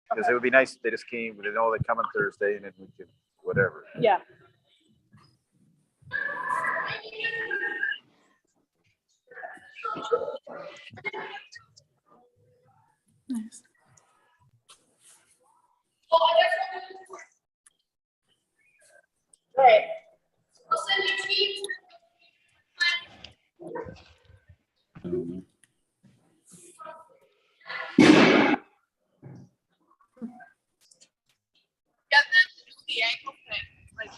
Because it would be nice if they just came, they know they come on Thursday and then we could, whatever. Yeah. Nice. Right. I'll send you tweets. Get them to do the ankle thing. Like,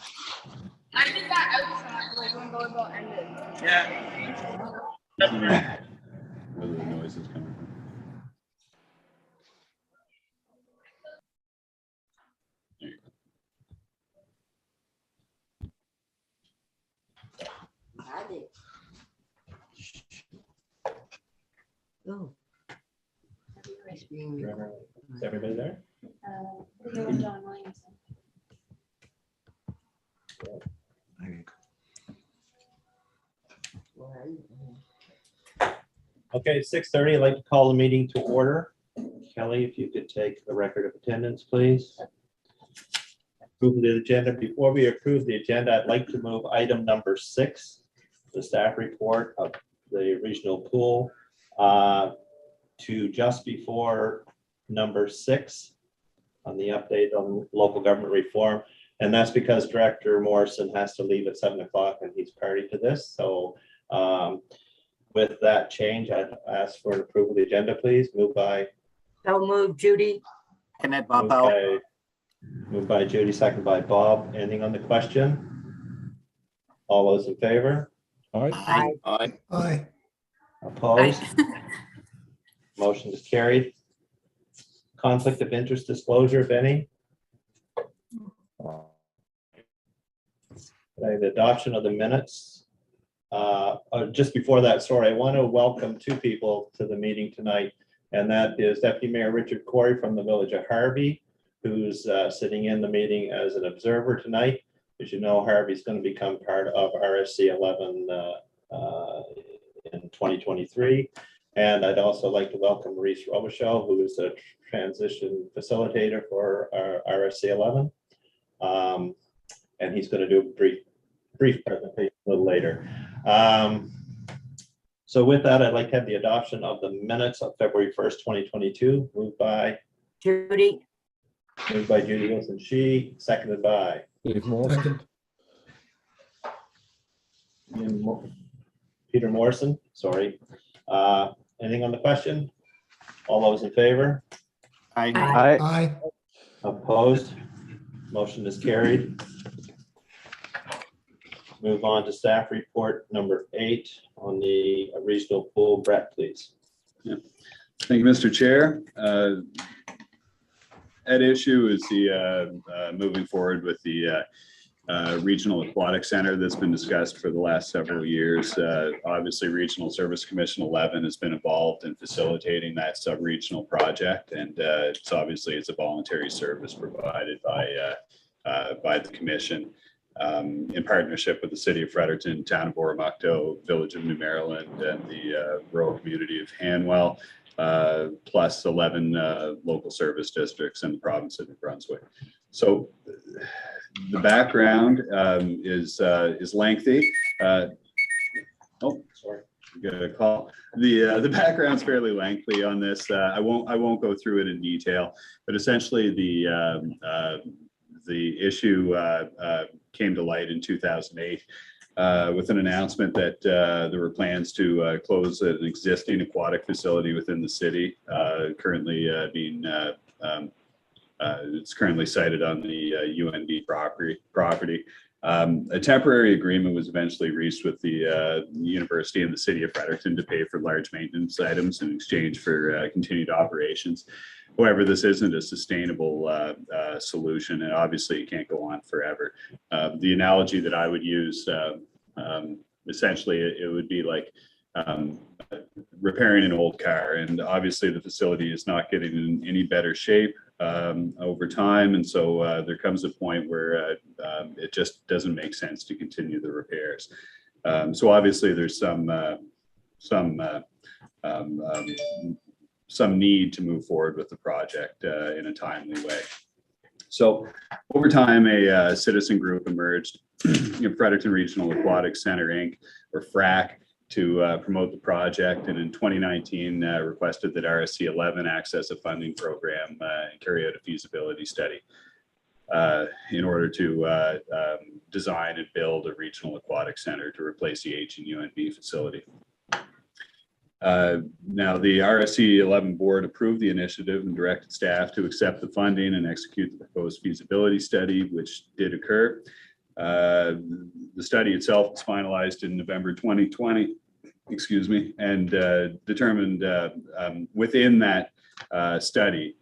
I did that outside, like when volleyball ended. Yeah. Where the noise is coming from. There you go. I did. Oh. Is everybody there? John Williamson. Okay, 6:30. I'd like to call the meeting to order. Kelly, if you could take the record of attendance, please. Approve the agenda. Before we approve the agenda, I'd like to move item number 6, the staff report of the regional pool, to just before number 6 on the update on local government reform. And that's because Director Morrison has to leave at 7 o'clock and he's party to this. So with that change, I'd ask for an approval of the agenda, please. Moved by Judy. And then Bob out. moved by Judy, second by Bob. Anything on the question? All those in favor? Aye. Aye. Opposed? Motion is carried. Conflict of interest disclosure, if any? Okay, the adoption of the minutes. Just before that, sorry, I want to welcome 2 people to the meeting tonight, and that is Deputy Mayor Richard Corey from the village of Harvey, who's sitting in the meeting as an observer tonight. As you know, Harvey's going to become part of RSC11 in 2023. And I'd also like to welcome Maurice Approach, who is a transition facilitator for our RSC11. And he's going to do a brief presentation a little later. So with that, I'd like to have the adoption of the minutes of February 1st, 2022, moved by Judy. Judy Wilson, she, seconded by Peter Morrison, sorry. Anything on the question? All those in favor? Aye. Opposed? Motion is carried. Move on to staff report number 8 on the regional pool. Brett, please. Yeah. Thank you, Mr. Chair. At issue is the moving forward with the Regional Aquatic Center that's been discussed for the last several years. Obviously, Regional Service Commission 11 has been involved in facilitating that sub-regional project, and it's obviously a voluntary service provided by the commission in partnership with the City of Fredericton, Town of Oromocto, Village of New Maryland, and the rural community of Hanwell, plus 11 local service districts in the province of New Brunswick. So the background is lengthy. Oh, sorry, got a call. The background's fairly lengthy on this. I won't go through it in detail, but essentially the issue came to light in 2008 with an announcement that there were plans to close an existing aquatic facility within the city, currently being it's currently sited on the UND property. A temporary agreement was eventually reached with the university and the City of Fredericton to pay for large maintenance items in exchange for continued operations. However, this isn't a sustainable solution, and obviously it can't go on forever. The analogy that I would use, essentially, it would be like repairing an old car, and obviously the facility is not getting in any better shape over time, and so there comes a point where it just doesn't make sense to continue the repairs. So obviously there's some some need to move forward with the project in a timely way. So over time, a citizen group emerged, Fredericton Regional Aquatic Center, Inc., or FRAC, to promote the project, and in 2019 requested that RSC11 access a funding program and carry out a feasibility study in order to design and build a regional aquatic center to replace the H&UNB facility. Now, the RSC11 board approved the initiative and directed staff to accept the funding and execute the proposed feasibility study, which did occur. The study itself was finalized in November 2020, and determined within that study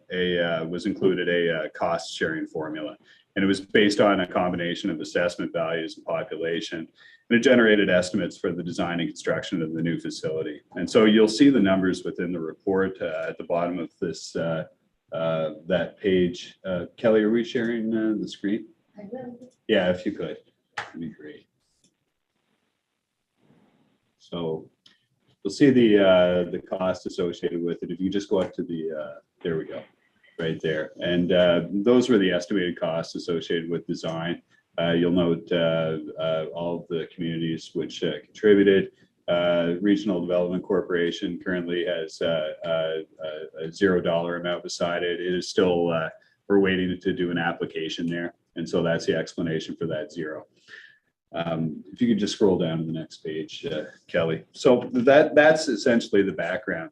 was included a cost sharing formula. And it was based on a combination of assessment values and population. And it generated estimates for the design and construction of the new facility. And so you'll see the numbers within the report at the bottom of this, that page. Kelly, are we sharing the screen? I will. Yeah, if you could, that'd be great. So you'll see the cost associated with it. If you just go up to the, there we go, right there. And those were the estimated costs associated with design. You'll note all of the communities which contributed. Regional Development Corporation currently has a $0 amount beside it. It is still, we're waiting to do an application there. And so that's the explanation for that zero. If you could just scroll down to the next page, Kelly. So that's essentially the background.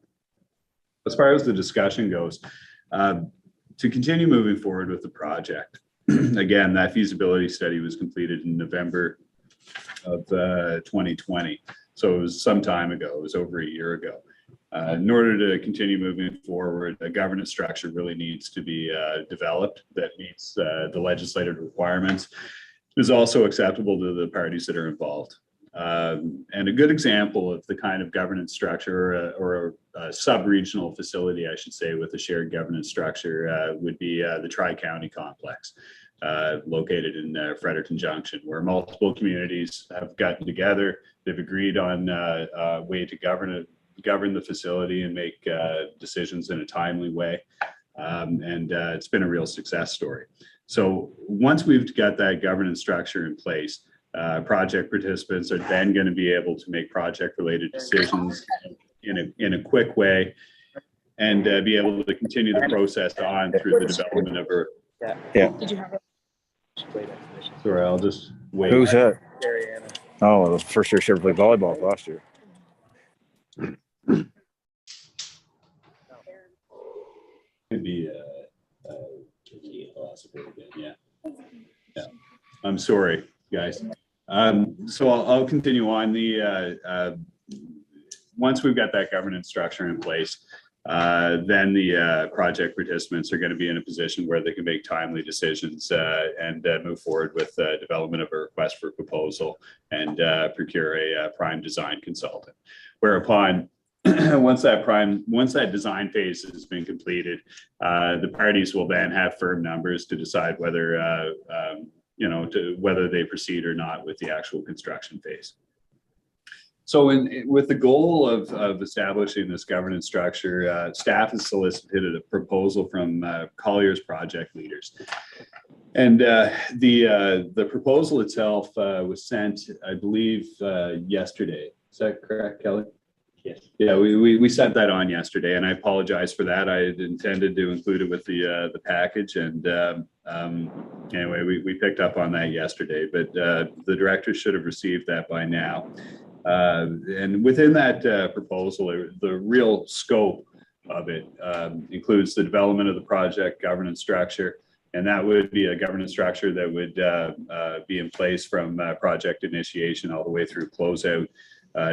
As far as the discussion goes, to continue moving forward with the project, again, that feasibility study was completed in November of 2020. So it was some time ago, it was over a year ago. In order to continue moving forward, a governance structure really needs to be developed that meets the legislative requirements. Is also acceptable to the parties that are involved. And a good example of the kind of governance structure or a sub-regional facility, I should say, with a shared governance structure would be the Tri-County Complex located in Fredericton Junction, where multiple communities have gotten together. They've agreed on a way to govern the facility and make decisions in a timely way. And it's been a real success story. So once we've got that governance structure in place, project participants are then going to be able to make project-related decisions in a quick way, and be able to continue the process on through the development of her. Yeah. Did you have it? Sorry, I'll just wait. Who's that? Oh, the first year Sheriff played volleyball last year. Could be yeah. I'm sorry, guys. So I'll continue on. Once we've got that governance structure in place, then the project participants are going to be in a position where they can make timely decisions and move forward with development of a request for proposal and procure a prime design consultant. Whereupon, once that design phase has been completed, the parties will then have firm numbers to decide whether whether they proceed or not with the actual construction phase. So with the goal of establishing this governance structure, staff has solicited a proposal from Collier's project leaders. And the proposal itself was sent, I believe, yesterday. Is that correct, Kelly? Yes. Yeah, we sent that on yesterday, and I apologize for that. I had intended to include it with the package, and anyway, we picked up on that yesterday, but the directors should have received that by now. And within that proposal, the real scope of it includes the development of the project governance structure, and that would be a governance structure that would be in place from project initiation all the way through closeout.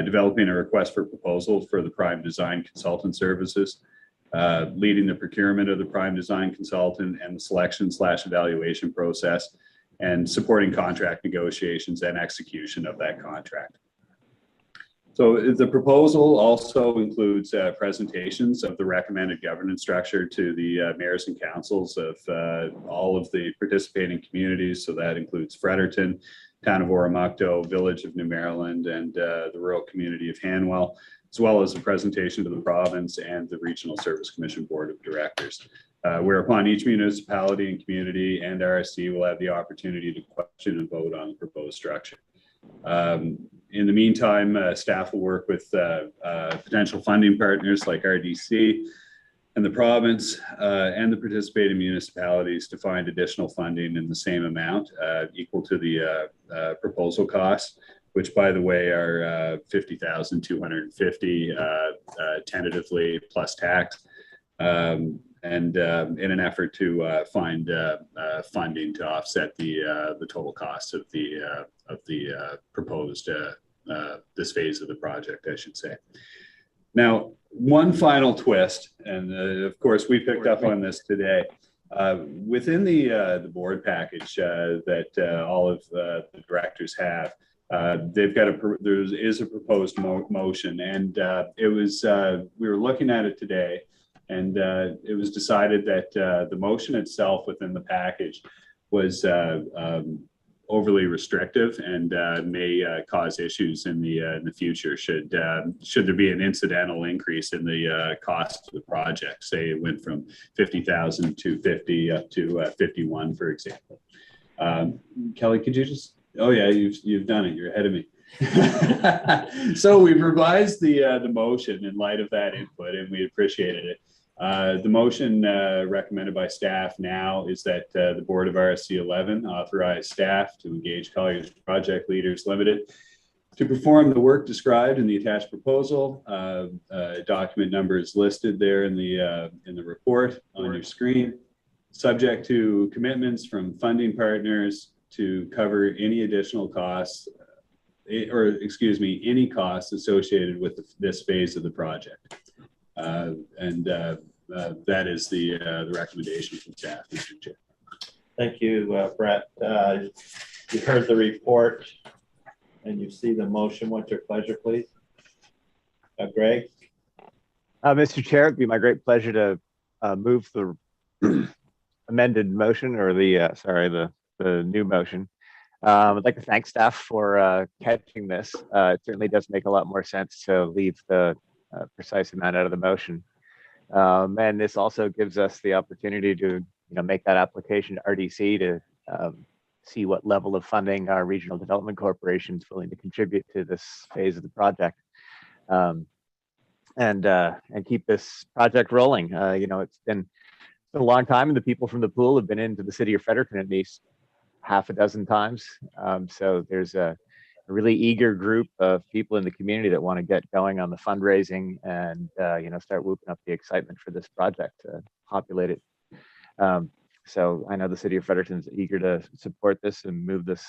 Developing a request for proposal for the prime design consultant services, leading the procurement of the prime design consultant and the selection/evaluation process, and supporting contract negotiations and execution of that contract. So the proposal also includes presentations of the recommended governance structure to the mayors and councils of all of the participating communities. So that includes Fredericton, Town of Oromocto, Village of New Maryland, and the rural community of Hanwell, as well as a presentation to the province and the Regional Service Commission Board of Directors. Whereupon each municipality and community and RSC will have the opportunity to question and vote on the proposed structure. In the meantime, staff will work with potential funding partners like RDC and the province and the participating municipalities to find additional funding in the same amount equal to the proposal costs, which, by the way, are $50,250 tentatively plus tax. And in an effort to find funding to offset the total cost of the proposed this phase of the project, I should say. Now, one final twist, and of course we picked up on this today. Within the board package that all of the directors have, they've got there is a proposed motion, and it was we were looking at it today. And it was decided that the motion itself within the package was overly restrictive and may cause issues in the future should there be an incidental increase in the cost of the project. Say it went from 50,000 to 50 up to 51, for example. Kelly, could you just? Oh yeah, you've done it. You're ahead of me. So we've revised the motion in light of that input, and we appreciated it. The motion recommended by staff now is that the board of RSC11 authorize staff to engage Colliers Project Leaders Limited to perform the work described in the attached proposal. Document number is listed there in the report on your screen, subject to commitments from funding partners to cover any additional costs, or excuse me, any costs associated with this phase of the project. That is the recommendation from staff, Mr. Chair. Thank you, Brett. You've heard the report and you see the motion. What's your pleasure, please? Greg? Mr. Chair, it'd be my great pleasure to move the amended motion, or the new motion. I'd like to thank staff for catching this. It certainly does make a lot more sense to leave the precise amount out of the motion. And this also gives us the opportunity to make that application to RDC to see what level of funding our Regional Development Corporation is willing to contribute to this phase of the project, and keep this project rolling. It's been a long time, and the people from the pool have been into the city of Fredericton at least half a dozen times. So there's a really eager group of people in the community that want to get going on the fundraising and start whooping up the excitement for this project to populate it. So I know the city of Fredericton is eager to support this and move this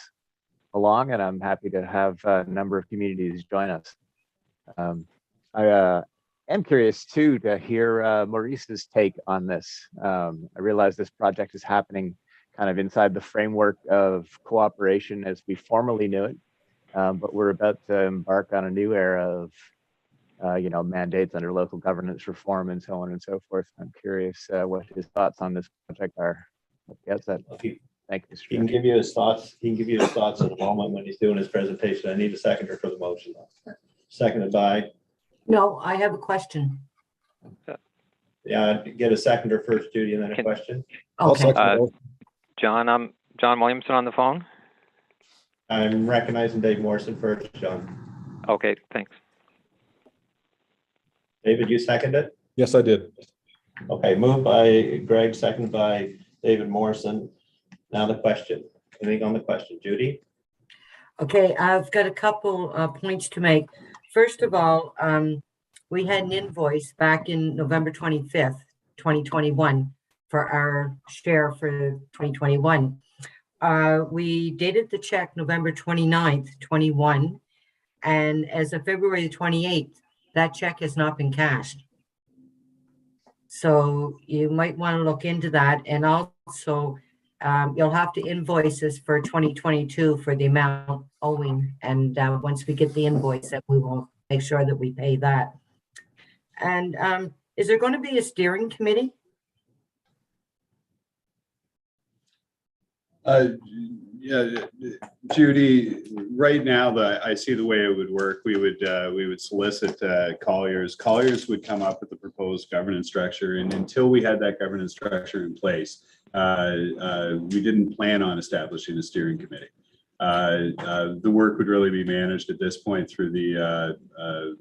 along, and I'm happy to have a number of communities join us. I am curious too to hear Maurice's take on this. I realize this project is happening kind of inside the framework of cooperation as we formerly knew it. But we're about to embark on a new era of, mandates under local governance reform and so on and so forth. I'm curious what his thoughts on this project are. Yes, thank you, Mr. He can give you his thoughts. He can give you his thoughts in a moment when he's doing his presentation. I need a seconder for the motion. Seconded by. No, I have a question. Yeah, get a seconder first, Judy, and then a question. Okay. John, John Williamson on the phone. I'm recognizing Dave Morrison first, John. Okay, thanks. David, you seconded it? Yes, I did. Okay, moved by Greg, seconded by David Morrison. Now the question. Anything on the question, Judy? Okay, I've got a couple points to make. First of all, we had an invoice back in November 25th, 2021 for our share for 2021. We dated the check November 29th, 21, and as of February 28th, that check has not been cashed. So you might want to look into that, and also you'll have to invoice us for 2022 for the amount owing, and once we get the invoice, that we will make sure that we pay that. And is there going to be a steering committee? Yeah, Judy, right now, I see the way it would work. We would solicit Colliers. Colliers would come up with the proposed governance structure, and until we had that governance structure in place, we didn't plan on establishing a steering committee. The work would really be managed at this point through the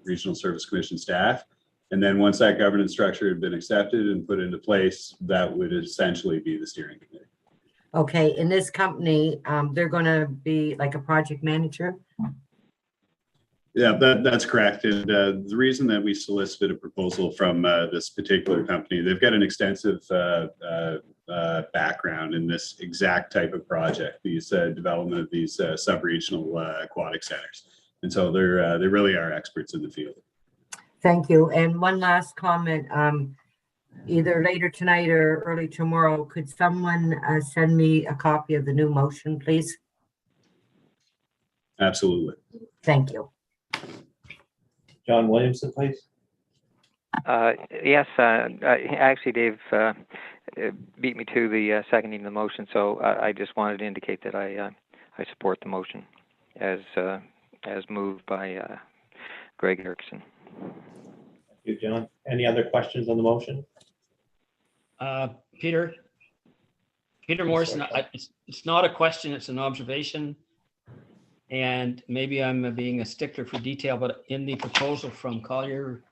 Regional Service Commission staff. And then once that governance structure had been accepted and put into place, that would essentially be the steering committee. Okay, in this company, they're going to be like a project manager? Yeah, that's correct. And the reason that we solicited a proposal from this particular company, they've got an extensive background in this exact type of project, these development of these sub-regional aquatic centers. And so they really are experts in the field. Thank you. And one last comment, either later tonight or early tomorrow, could someone send me a copy of the new motion, please? Absolutely. Thank you. John Williamson, please. Yes, actually, Dave beat me to the seconding the motion, so I just wanted to indicate that I support the motion as moved by Greg Erickson. Thank you, John. Any other questions on the motion? Peter Morrison, it's not a question, it's an observation. And maybe I'm being a stickler for detail, but in the proposal from Collier,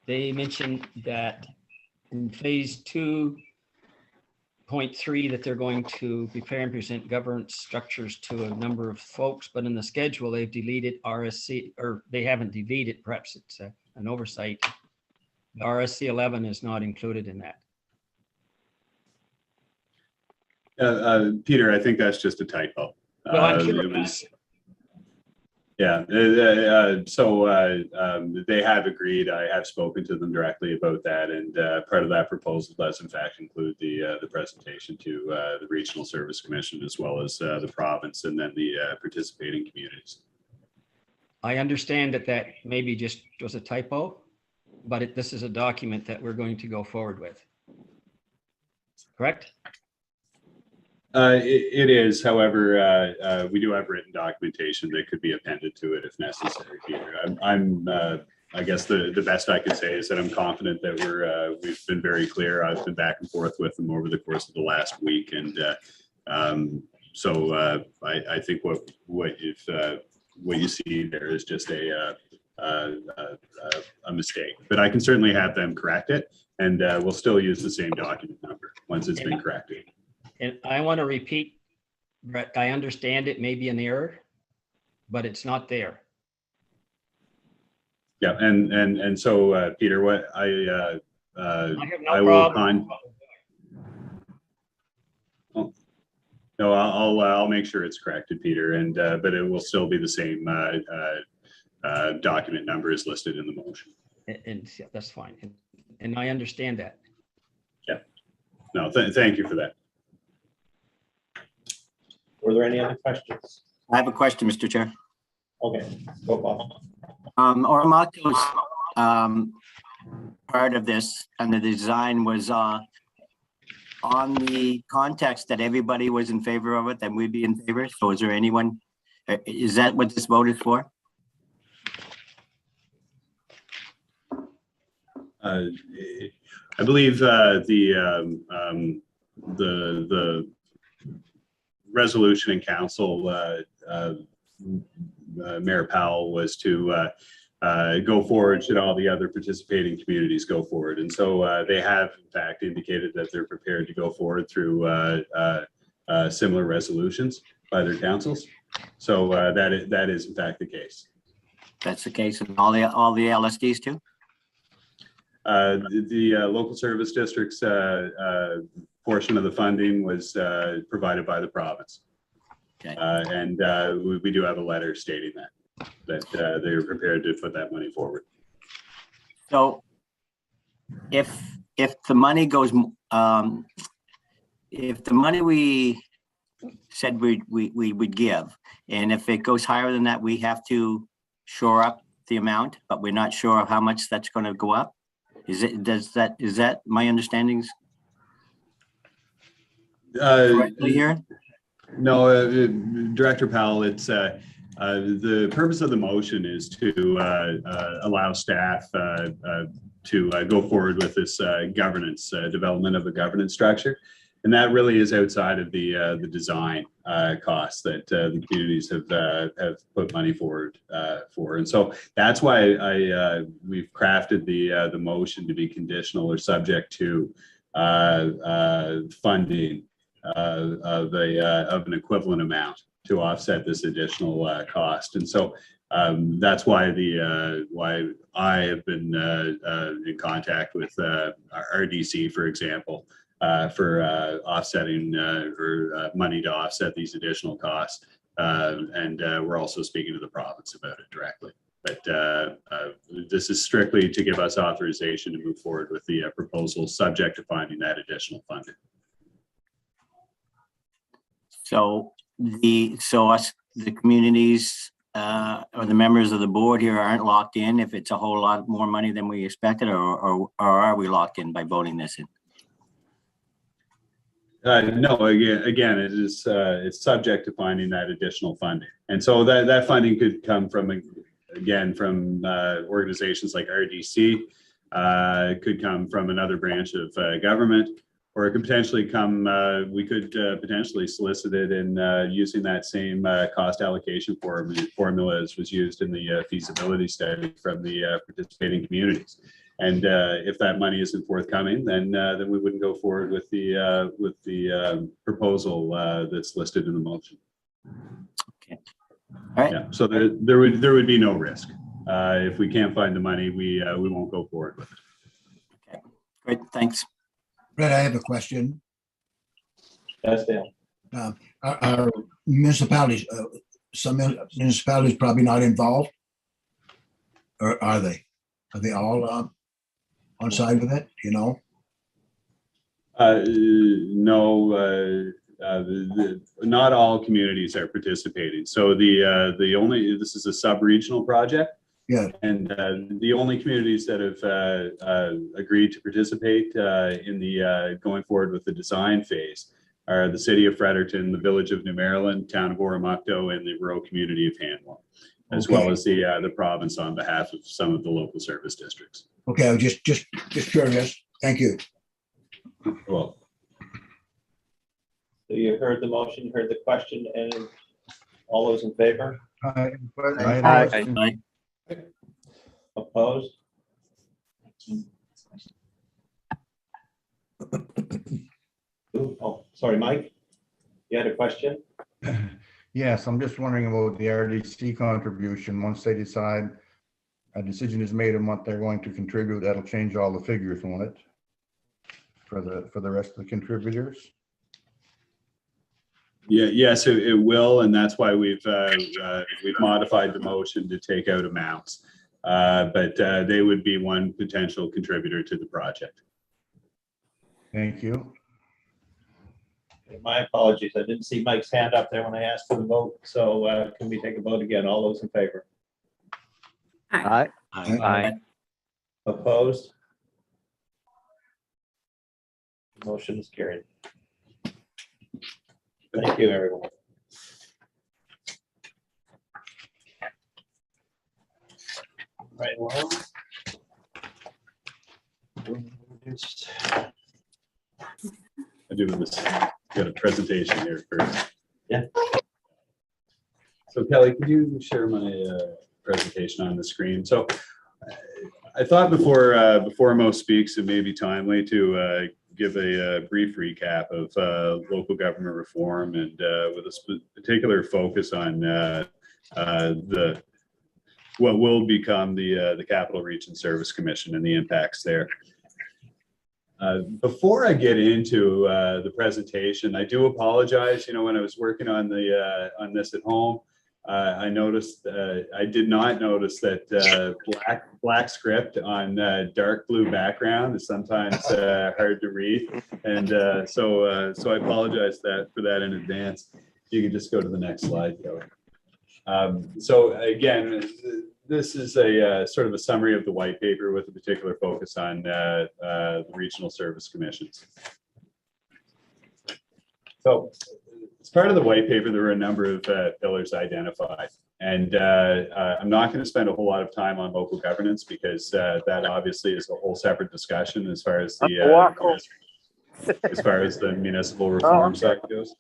they mentioned that in phase 2.3 that they're going to prepare and present governance structures to a number of folks, but in the schedule they've deleted RSC, or they haven't deleted, perhaps it's an oversight. The RSC11 is not included in that. Peter, I think that's just a typo. Well, I'm sure it was, yeah. They have agreed. I have spoken to them directly about that, and part of that proposal does in fact include the presentation to the Regional Service Commission as well as the province, and then the participating communities. I understand that maybe just was a typo, but this is a document that we're going to go forward with. Correct? It is, however, we do have written documentation that could be appended to it if necessary, Peter. I guess the best I can say is that I'm confident that we've been very clear. I've been back and forth with them over the course of the last week, and so I think what you see there is just a mistake. But I can certainly have them correct it, and we'll still use the same document number once it's been corrected. And I want to repeat, Brett, I understand it may be an error, but it's not there. Yeah, and so Peter, what I have no I problem. No, I'll make sure it's corrected, Peter, and but it will still be the same document number as listed in the motion. And yeah, that's fine. And I understand that. Yeah. No, thank you for that. Were there any other questions? I have a question, Mr. Chair. Okay, go Bob. Oromato's part of this and the design was on the context that everybody was in favor of it, then we'd be in favor. So is there anyone, is that what this vote is for? I believe the resolution in council, Mayor Powell, was to go forward should all the other participating communities go forward. And so they have in fact indicated that they're prepared to go forward through similar resolutions by their councils. So that is in fact the case. That's the case in all the LSDs too? The local service districts portion of the funding was provided by the province. Okay. And we do have a letter stating that they're prepared to put that money forward. So if the money goes, if the money we said we would give, and if it goes higher than that, we have to shore up the amount, but we're not sure how much that's going to go up. Is that my understandings? correctly here? No, Director Powell, it's the purpose of the motion is to allow staff to go forward with this governance development of a governance structure. And that really is outside of the design costs that the communities have put money forward for. And so that's why we've crafted the motion to be conditional or subject to funding of an equivalent amount to offset this additional cost. And so that's why why I have been in contact with RDC, for example, for offsetting or money to offset these additional costs. And we're also speaking to the province about it directly. But this is strictly to give us authorization to move forward with the proposal, subject to finding that additional funding. So the communities or the members of the board here aren't locked in if it's a whole lot more money than we expected, or are we locked in by voting this in? No, again, it is it's subject to finding that additional funding, and so that funding could come from organizations like RDC, could come from another branch of government, or it could potentially come. We could potentially solicit it in using that same cost allocation formula as was used in the feasibility study from the participating communities. And if that money isn't forthcoming, then we wouldn't go forward with the proposal that's listed in the motion. Okay. All right. Yeah. So there would be no risk. If we can't find the money, we won't go forward with it. Okay. Great. Thanks. Brett, I have a question. Yes, Dan. Are municipalities, some municipalities probably not involved? Or are they? Are they all on side with it, you know? No, not all communities are participating. So this is a sub-regional project. Yeah. And the only communities that have agreed to participate in the going forward with the design phase are the city of Fredericton, the village of New Maryland, town of Oromocto, and the rural community of Hanwell, as well as the province on behalf of some of the local service districts. Okay, I was just curious. Thank you. Well, So you heard the motion, you heard the question, and all those in favor? Aye. Aye. Opposed? Ooh, oh, sorry, Mike. You had a question? Yes, I'm just wondering about the RDC contribution. Once they decide a decision is made on what they're going to contribute, that'll change all the figures, won't it? For the rest of the contributors? yeah, yes, it will, and that's why we've modified the motion to take out amounts. But they would be one potential contributor to the project. Thank you. My apologies. I didn't see Mike's hand up there when I asked for the vote. So can we take a vote again? All those in favor? Aye. Aye. Opposed? Motion is carried. Thank you, everyone. Right, well. I do this. Got a presentation here first. Yeah. So Kelly, could you share my presentation on the screen? So I thought before Mo speaks, it may be timely to give a brief recap of local government reform, and with a particular focus on what will become the Capital Region Service Commission and the impacts there. Before I get into the presentation, I do apologize. You know, when I was working on this at home, I noticed I did not notice that black script on dark blue background is sometimes hard to read, and so I apologize for that in advance. You can just go to the next slide, Kelly. So again, this is a sort of a summary of the white paper with a particular focus on the regional service commissions. So as part of the white paper, there were a number of pillars identified. And I'm not going to spend a whole lot of time on local governance because that obviously is a whole separate discussion as far as the municipal reform side goes.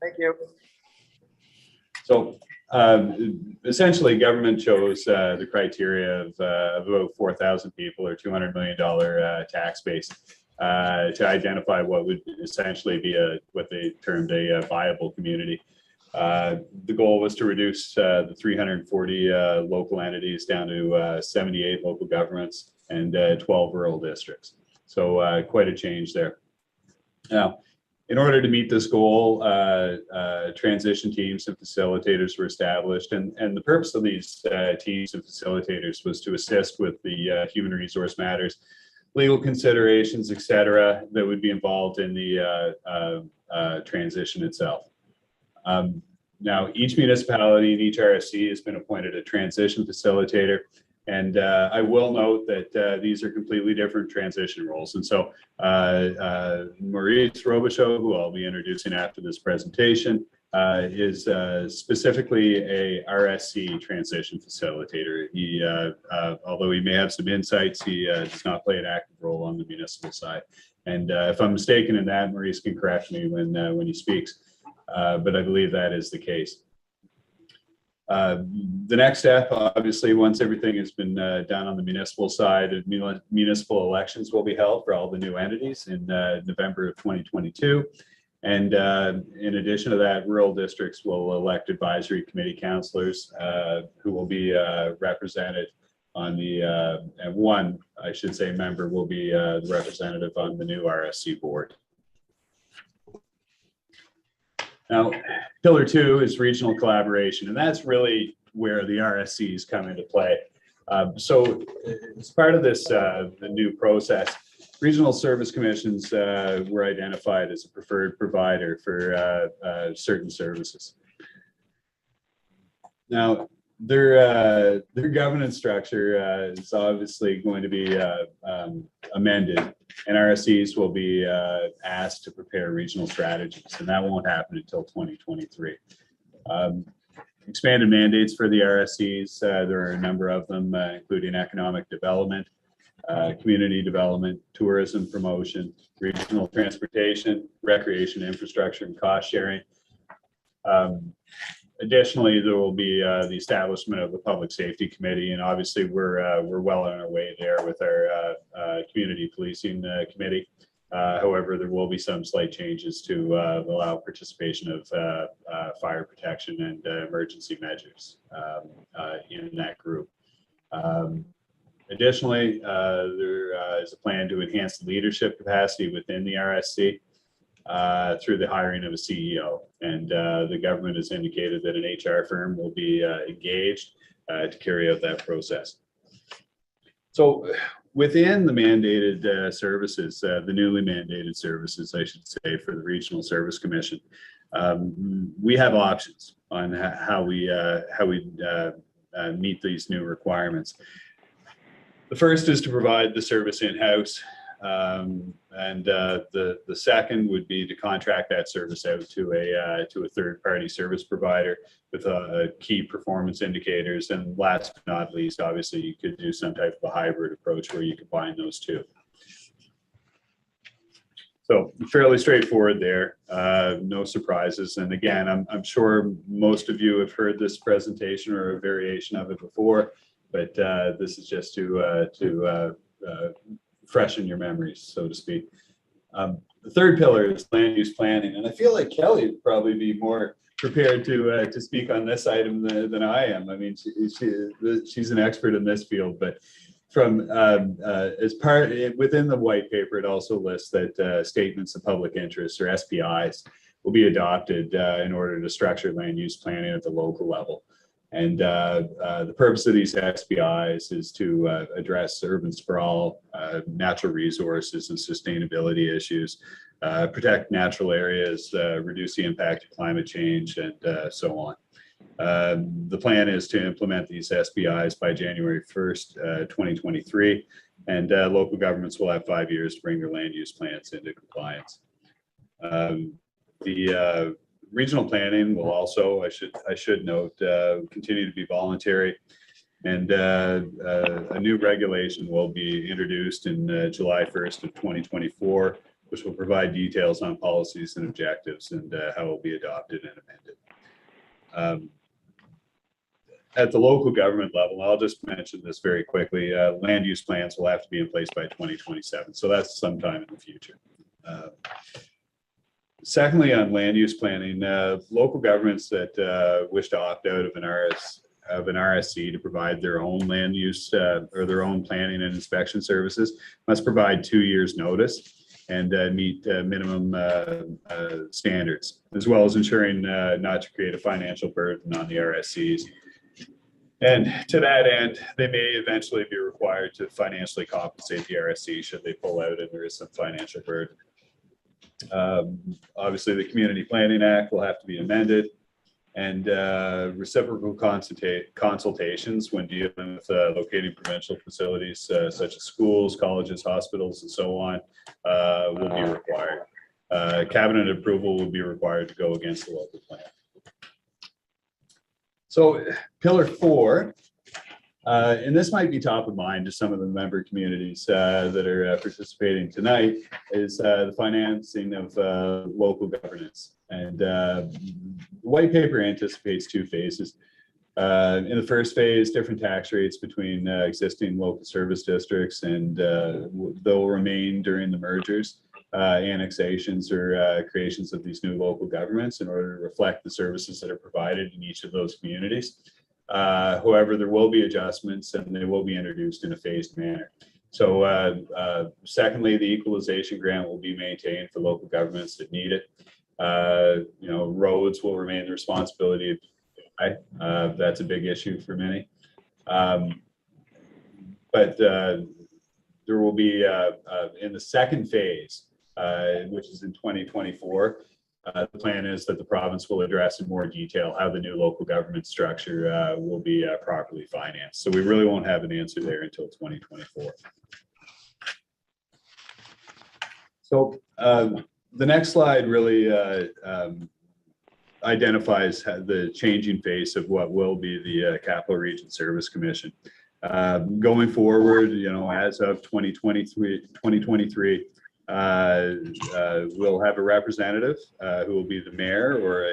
Thank you. So essentially, government chose the criteria of about 4,000 people or $200 million tax base to identify what would essentially be what they termed a viable community. The goal was to reduce the 340 local entities down to 78 local governments and 12 rural districts. So quite a change there. Now, in order to meet this goal, transition teams and facilitators were established, and the purpose of these teams and facilitators was to assist with the human resource matters, legal considerations, etc., that would be involved in the transition itself. Now, each municipality and each RSC has been appointed a transition facilitator. And I will note that these are completely different transition roles. And so Maurice Robichaud, who I'll be introducing after this presentation, is specifically a RSC transition facilitator. He, although he may have some insights, he does not play an active role on the municipal side. And if I'm mistaken in that, Maurice can correct me when he speaks, but I believe that is the case. The next step, obviously, once everything has been done on the municipal side, municipal elections will be held for all the new entities in November of 2022. And in addition to that, rural districts will elect advisory committee councillors who will be represented on the, and one, I should say, member will be the representative on the new RSC board. Now, pillar 2 is regional collaboration, and that's really where the RSCs come into play. So as part of this, the new process, regional service commissions were identified as a preferred provider for certain services. Now, their governance structure is obviously going to be amended, and RSCs will be asked to prepare regional strategies, and that won't happen until 2023. Expanded mandates for the RSCs, there are a number of them, including economic development, community development, tourism promotion, regional transportation, recreation infrastructure, and cost sharing. Additionally, there will be the establishment of a public safety committee, and obviously we're well on our way there with our community policing committee. However, there will be some slight changes to allow participation of fire protection and emergency measures in that group. Additionally, there is a plan to enhance the leadership capacity within the RSC through the hiring of a CEO. And the government has indicated that an HR firm will be engaged to carry out that process. So within the mandated services, the newly mandated services, I should say, for the Regional Service Commission, we have options on how we meet these new requirements. The first is to provide the service in-house, and the second would be to contract that service out to a third-party service provider with key performance indicators. And last but not least, obviously, you could do some type of a hybrid approach where you combine those two. So fairly straightforward there, no surprises. And again, I'm sure most of you have heard this presentation or a variation of it before, but this is just to freshen your memories, so to speak. The third pillar is land use planning, and I feel like Kelly would probably be more prepared to speak on this item than I am. I mean, she's an expert in this field, but from as part within the white paper, it also lists that statements of public interest, or SPIs, will be adopted in order to structure land use planning at the local level. And the purpose of these SPIs is to address urban sprawl, natural resources and sustainability issues, protect natural areas, reduce the impact of climate change, and so on. The plan is to implement these SPIs by January 1st, 2023, and local governments will have 5 years to bring their land use plans into compliance. The regional planning will also, I should note, continue to be voluntary. And a new regulation will be introduced in July 1st of 2024, which will provide details on policies and objectives and how it will be adopted and amended. At the local government level, I'll just mention this very quickly, land use plans will have to be in place by 2027. So that's sometime in the future. Secondly, on land use planning, local governments that wish to opt out of an RSC to provide their own land use or their own planning and inspection services must provide 2 years notice and meet minimum standards, as well as ensuring not to create a financial burden on the RSCs. And to that end, they may eventually be required to financially compensate the RSC should they pull out and there is some financial burden. Obviously, the Community Planning Act will have to be amended, and reciprocal consultations when dealing with locating provincial facilities such as schools, colleges, hospitals, and so on will be required. Cabinet approval will be required to go against the local plan. So pillar 4, and this might be top of mind to some of the member communities that are participating tonight, is the financing of local governance. And the white paper anticipates 2 phases. In the first phase, different tax rates between existing local service districts, and they'll remain during the mergers, annexations, or creations of these new local governments in order to reflect the services that are provided in each of those communities. However, there will be adjustments and they will be introduced in a phased manner. So secondly, the equalization grant will be maintained for local governments that need it. Roads will remain the responsibility of that's a big issue for many. But there will be in the second phase, which is in 2024, the plan is that the province will address in more detail how the new local government structure will be properly financed. So we really won't have an answer there until 2024. So the next slide really identifies the changing face of what will be the Capital Region Service Commission. Going forward, as of 2023, we'll have a representative who will be the mayor or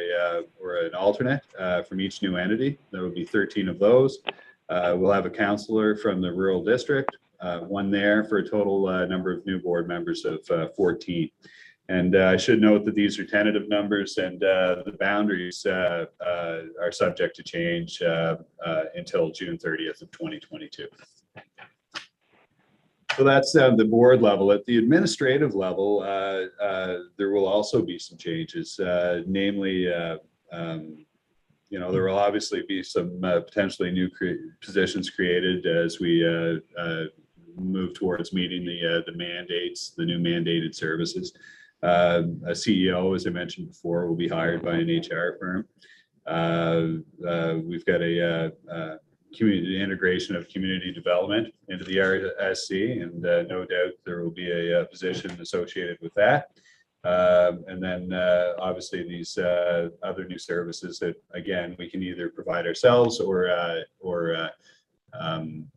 an alternate from each new entity. There will be 13 of those. We'll have a councillor from the rural district, one there, for a total number of new board members of 14. And I should note that these are tentative numbers, and the boundaries are subject to change until June 30th of 2022. So that's the board level. At the administrative level, there will also be some changes, namely, there will obviously be some potentially new positions created as we move towards meeting the mandates, the new mandated services. A CEO, as I mentioned before, will be hired by an HR firm. We've got a community integration of community development into the RSC, and no doubt there will be a position associated with that. And then obviously these other new services that, again, we can either provide ourselves or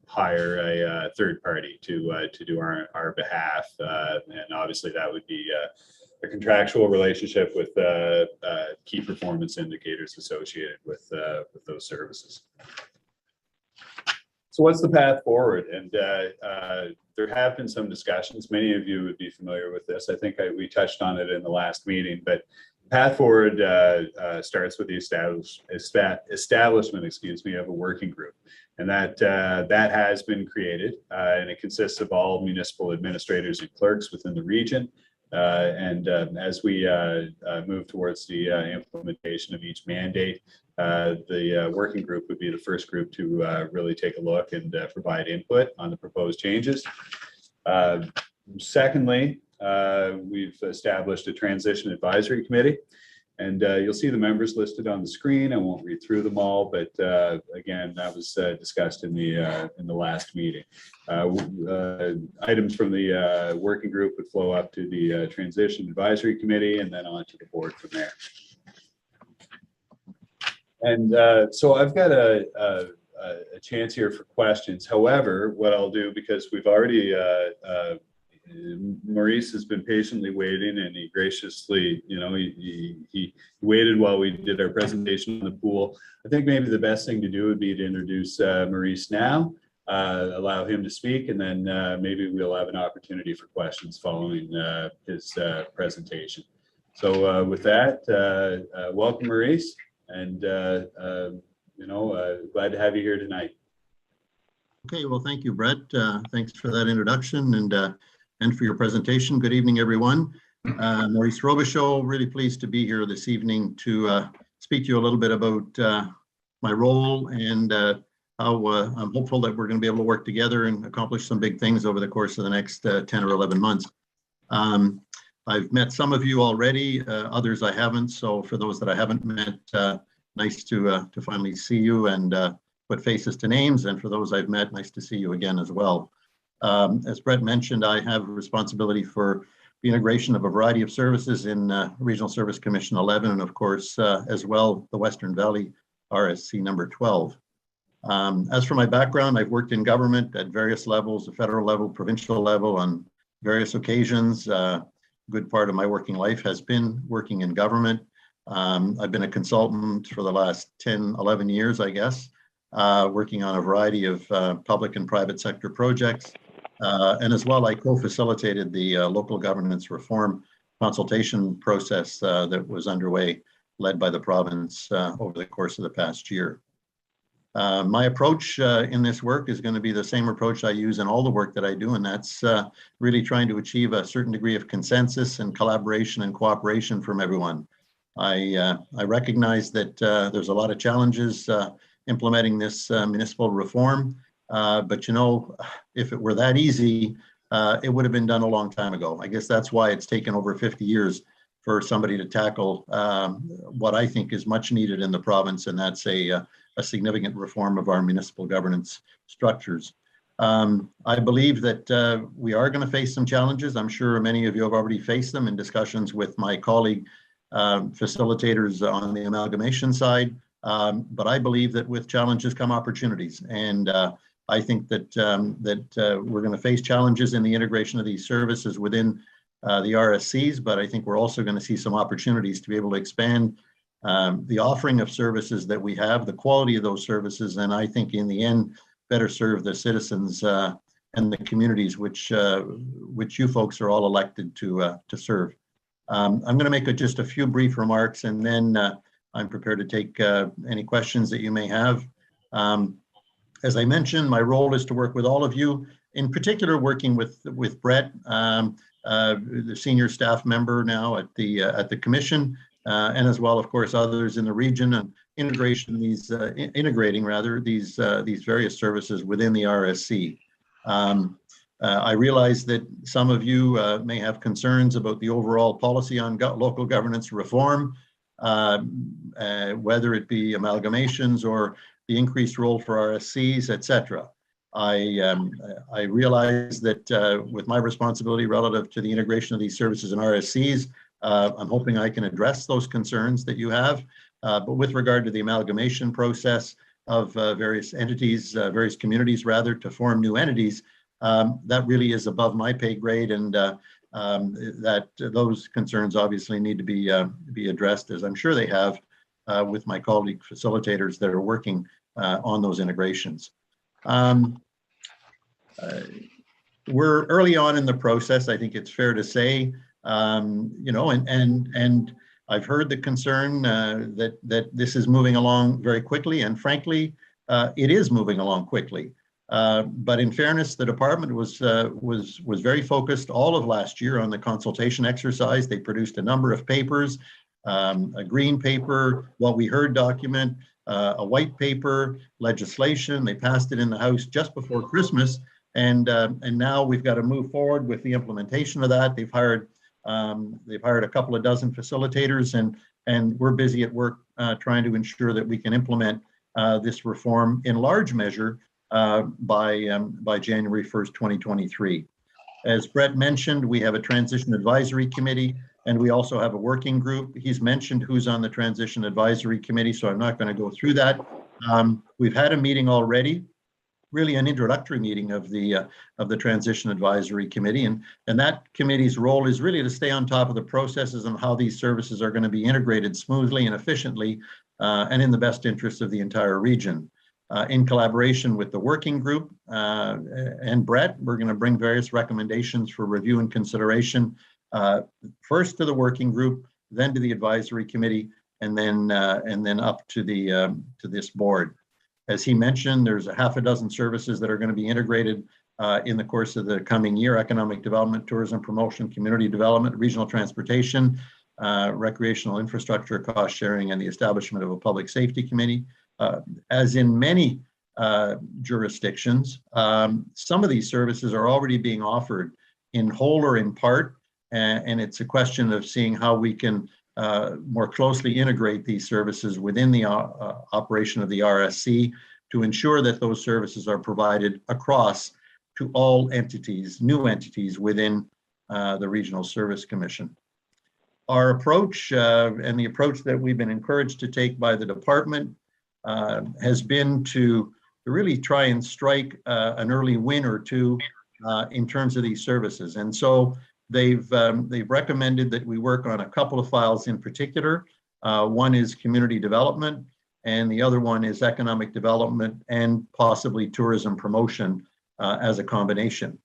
hire a third party to do our behalf. And obviously that would be a contractual relationship with key performance indicators associated with those services. So what's the path forward? And there have been some discussions. Many of you would be familiar with this. I think we touched on it in the last meeting, but path forward starts with the establishment, of a working group. And that has been created, and it consists of all municipal administrators and clerks within the region. And as we move towards the implementation of each mandate, the working group would be the first group to really take a look and provide input on the proposed changes. Secondly, we've established a transition advisory committee, And you'll see the members listed on the screen. I won't read through them all, but again, that was discussed in the last meeting. Items from the working group would flow up to the Transition Advisory Committee and then on to the board from there. And so I've got a chance here for questions. However, what I'll do, because we've already Maurice has been patiently waiting, and he graciously, he waited while we did our presentation on the pool. I think maybe the best thing to do would be to introduce Maurice now, allow him to speak, and then maybe we'll have an opportunity for questions following his presentation. So with that, welcome, Maurice, and glad to have you here tonight. Okay, well, thank you, Brett. Thanks for that introduction and for your presentation. Good evening, everyone. Maurice Robichaud, really pleased to be here this evening to speak to you a little bit about my role and how I'm hopeful that we're going to be able to work together and accomplish some big things over the course of the next 10 or 11 months. I've met some of you already, others I haven't. So for those that I haven't met, nice to finally see you and put faces to names. And for those I've met, nice to see you again as well. As Brett mentioned, I have responsibility for the integration of a variety of services in Regional Service Commission 11, and of course, as well, the Western Valley RSC number 12. As for my background, I've worked in government at various levels, the federal level, provincial level, on various occasions. A good part of my working life has been working in government. I've been a consultant for the last 10, 11 years, I guess, working on a variety of public and private sector projects. And as well, I co-facilitated the local governance reform consultation process that was underway, led by the province over the course of the past year. My approach in this work is going to be the same approach I use in all the work that I do, and that's really trying to achieve a certain degree of consensus and collaboration and cooperation from everyone. I recognize that there's a lot of challenges implementing this municipal reform. But if it were that easy, it would have been done a long time ago. I guess that's why it's taken over 50 years for somebody to tackle what I think is much needed in the province, and that's a significant reform of our municipal governance structures. I believe that we are going to face some challenges. I'm sure many of you have already faced them in discussions with my colleague facilitators on the amalgamation side. But I believe that with challenges come opportunities, and I think that we're going to face challenges in the integration of these services within the RSCs, but I think we're also going to see some opportunities to be able to expand the offering of services that we have, the quality of those services, and I think in the end better serve the citizens and the communities which you folks are all elected to serve. I'm going to make just a few brief remarks, and then I'm prepared to take any questions that you may have. As I mentioned, my role is to work with all of you, in particular working with Brett, the senior staff member now at the commission, and as well, of course, others in the region, and integrating these various services within the RSC. I realize that some of you may have concerns about the overall policy on local governance reform, whether it be amalgamations or the increased role for RSCs, etc. I realize that with my responsibility relative to the integration of these services in RSCs, I'm hoping I can address those concerns that you have. But with regard to the amalgamation process of various entities, various communities rather, to form new entities, that really is above my pay grade, and that those concerns obviously need to be addressed, as I'm sure they have with my colleague facilitators that are working on those integrations. We're early on in the process, I think it's fair to say, and I've heard the concern that this is moving along very quickly, and frankly, it is moving along quickly. But in fairness, the department was very focused all of last year on the consultation exercise. They produced a number of papers, a green paper, what we heard document, a white paper, legislation. They passed it in the House just before Christmas, and now we've got to move forward with the implementation of that. They've hired They've hired a couple of dozen facilitators, and we're busy at work trying to ensure that we can implement this reform in large measure by January 1st, 2023. As Brett mentioned, we have a transition advisory committee, and we also have a working group. He's mentioned who's on the transition advisory committee, so I'm not going to go through that. We've had a meeting already, really an introductory meeting of the transition advisory committee, and that committee's role is really to stay on top of the processes and how these services are going to be integrated smoothly and efficiently and in the best interest of the entire region. In collaboration with the working group and Brett, we're going to bring various recommendations for review and consideration, first to the working group, then to the advisory committee, and then up to this board. As he mentioned, there's a half a dozen services that are going to be integrated in the course of the coming year: economic development, tourism promotion, community development, regional transportation, recreational infrastructure, cost sharing, and the establishment of a public safety committee. As in many jurisdictions, some of these services are already being offered in whole or in part, and it's a question of seeing how we can more closely integrate these services within the operation of the RSC to ensure that those services are provided across to all entities, new entities within the Regional Service Commission. Our approach and the approach that we've been encouraged to take by the department has been to really try and strike an early win or two in terms of these services. And so they've recommended that we work on a couple of files in particular. One is community development, and the other one is economic development and possibly tourism promotion as a combination.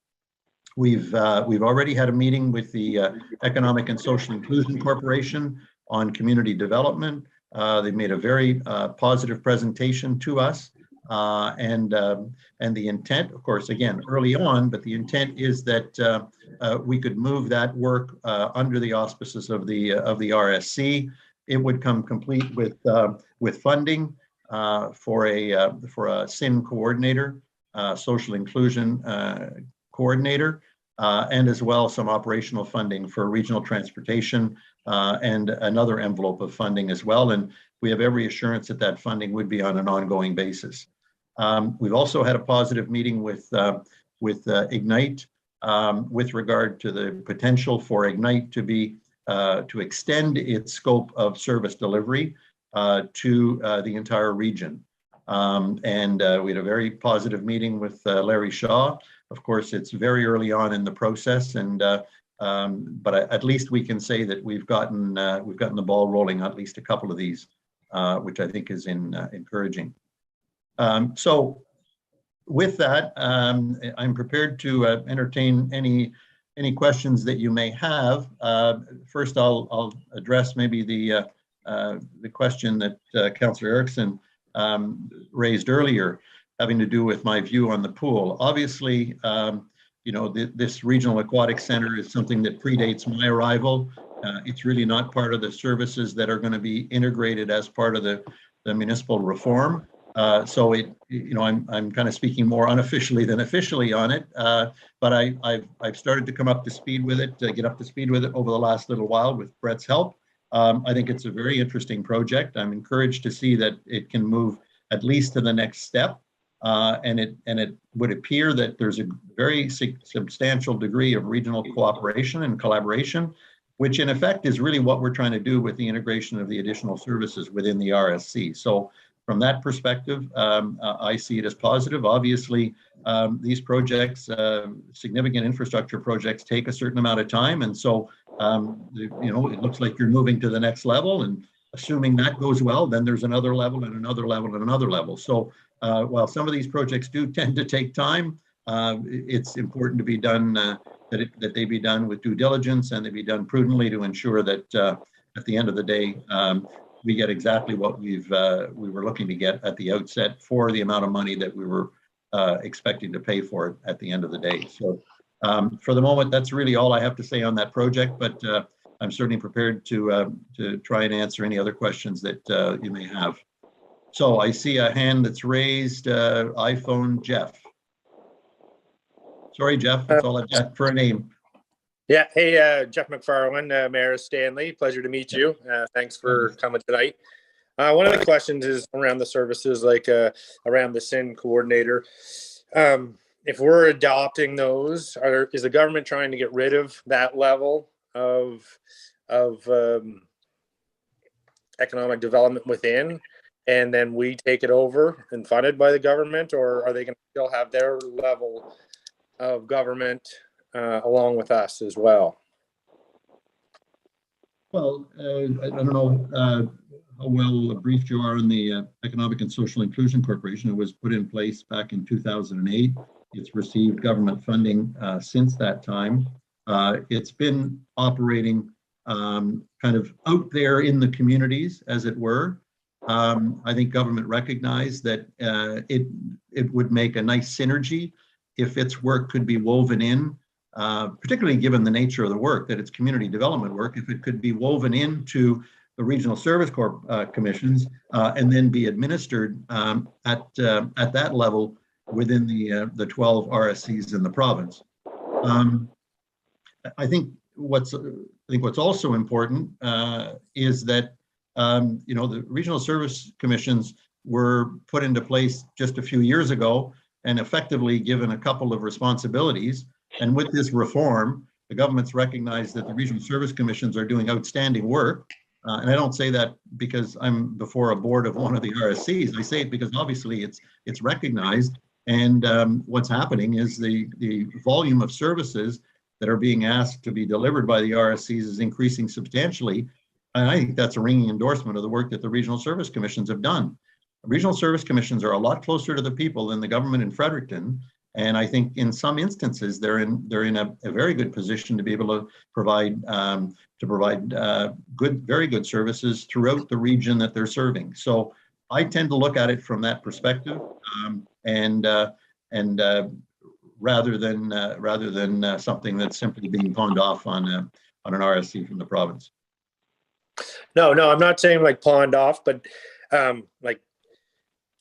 We've already had a meeting with the Economic and Social Inclusion Corporation on community development. They made a very positive presentation to us, and the intent, of course, again, early on, but the intent is that we could move that work under the auspices of the RSC. It would come complete with funding for a SIN coordinator, social inclusion coordinator, and as well some operational funding for regional transportation and another envelope of funding as well. And we have every assurance that that funding would be on an ongoing basis. We've also had a positive meeting with Ignite with regard to the potential for Ignite to be to extend its scope of service delivery to the entire region. And we had a very positive meeting with Larry Shaw. Of course, it's very early on in the process, and but at least we can say that we've gotten the ball rolling on at least a couple of these, which I think is encouraging. So with that, I'm prepared to entertain any questions that you may have. First, I'll address maybe the question that Councillor Erickson raised earlier, having to do with my view on the pool. Obviously, you know, this Regional Aquatic Center is something that predates my arrival. It's really not part of the services that are going to be integrated as part of the municipal reform. So you know, I'm kind of speaking more unofficially than officially on it, but I've started to come up to speed with it, get up to speed with it over the last little while with Brett's help. I think it's a very interesting project. I'm encouraged to see that it can move at least to the next step, and it would appear that there's a very substantial degree of regional cooperation and collaboration, which in effect is really what we're trying to do with the integration of the additional services within the RSC. So from that perspective, I see it as positive. Obviously, these projects, significant infrastructure projects, take a certain amount of time. And so, you know, it looks like you're moving to the next level. And assuming that goes well, then there's another level and another level and another level. So while some of these projects do tend to take time, it's important to be done, that they be done with due diligence and they be done prudently to ensure that at the end of the day, we get exactly what we were looking to get at the outset for the amount of money that we were expecting to pay for it at the end of the day. So for the moment, that's really all I have to say on that project, but I'm certainly prepared to try and answer any other questions that you may have. So I see a hand that's raised, iPhone Jeff. Sorry, Jeff, that's all I've got for a name. Yeah. Hey, Jeff McFarland, Mayor Stanley. Pleasure to meet you. Thanks for coming tonight. One of the questions is around the services, like around the SIN coordinator. If we're adopting those, is the government trying to get rid of that level of economic development within, and then we take it over and funded by the government, or are they going to still have their level of government along with us as well? Well, I don't know how well briefed you are on the Economic and Social Inclusion Corporation. It was put in place back in 2008. It's received government funding since that time. It's been operating kind of out there in the communities, as it were. I think government recognized that it would make a nice synergy if its work could be woven in, particularly given the nature of the work, that it's community development work, if it could be woven into the regional service commissions and then be administered at that level within the 12 RSCs in the province. I think what's also important is that the regional service commissions were put into place just a few years ago and effectively given a couple of responsibilities. And with this reform, the government's recognized that the regional service commissions are doing outstanding work. And I don't say that because I'm before a board of one of the RSCs. I say it because obviously it's recognized. And what's happening is the volume of services that are being asked to be delivered by the RSCs is increasing substantially. And I think that's a ringing endorsement of the work that the regional service commissions have done. Regional service commissions are a lot closer to the people than the government in Fredericton. And I think in some instances, they're in a very good position to be able to provide very good services throughout the region that they're serving. So I tend to look at it from that perspective, rather than something that's simply being pawned off on an RSC from the province. No, I'm not saying like pawned off, but like,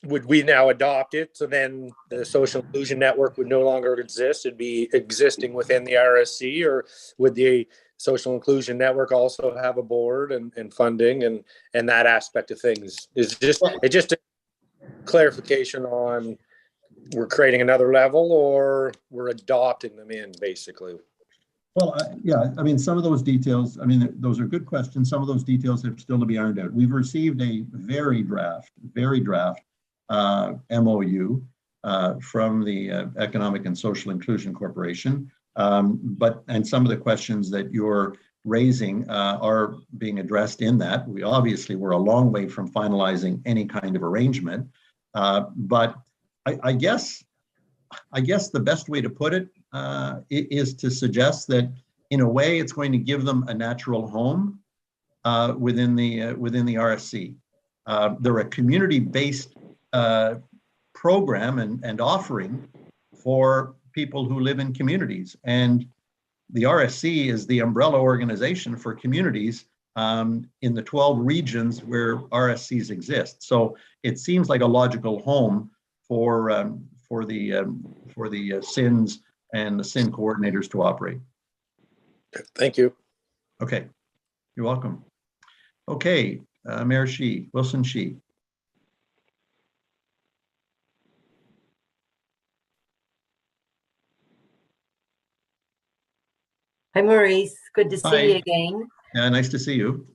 would we now adopt it? So then the social inclusion network would no longer exist. It'd be existing within the RSC, or would the social inclusion network also have a board and funding and that aspect of things? It's just a clarification on we're creating another level or we're adopting them in, basically. Well, yeah, I mean, some of those details, I mean, those are good questions. Some of those details have still to be ironed out. We've received a very draft MOU from the Economic and Social Inclusion Corporation. And some of the questions that you're raising are being addressed in that. We obviously were a long way from finalizing any kind of arrangement. But I guess the best way to put it is to suggest that in a way it's going to give them a natural home within the RSC. They're a community-based program and offering for people who live in communities, and the RSC is the umbrella organization for communities in the 12 regions where RSCs exist. So it seems like a logical home for the SINs and the SIN coordinators to operate. Thank you. Okay, you're welcome. Okay, Mayor Wilson Shi. Hi, Maurice. Good to see you again. Yeah, nice to see you.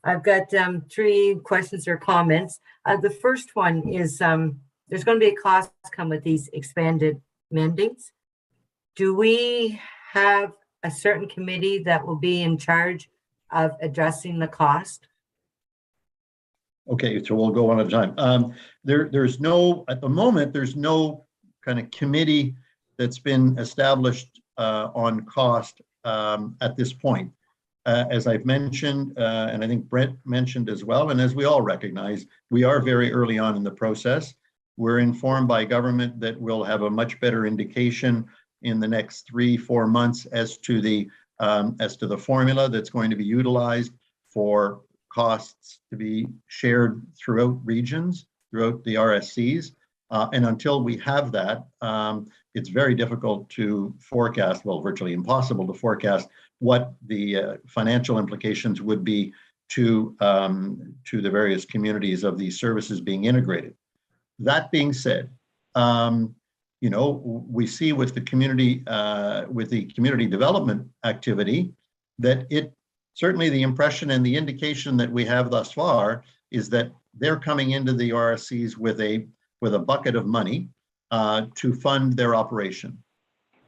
I've got 3 questions or comments. The first one is there's going to be a cost come with these expanded mandates. Do we have a certain committee that will be in charge of addressing the cost? Okay, so we'll go one at a time. There's no, at the moment, there's no kind of committee that's been established on cost at this point. As I've mentioned, and I think Brett mentioned as well, and as we all recognize, we are very early on in the process. We're informed by government that we'll have a much better indication in the next 3-4 months as to the formula that's going to be utilized for costs to be shared throughout regions, throughout the RSCs. And until we have that, it's very difficult to forecast, well, virtually impossible to forecast what the financial implications would be to the various communities of these services being integrated. That being said, you know, we see with the community development activity that it certainly the impression and the indication that we have thus far is that they're coming into the RSCs with a bucket of money to fund their operation.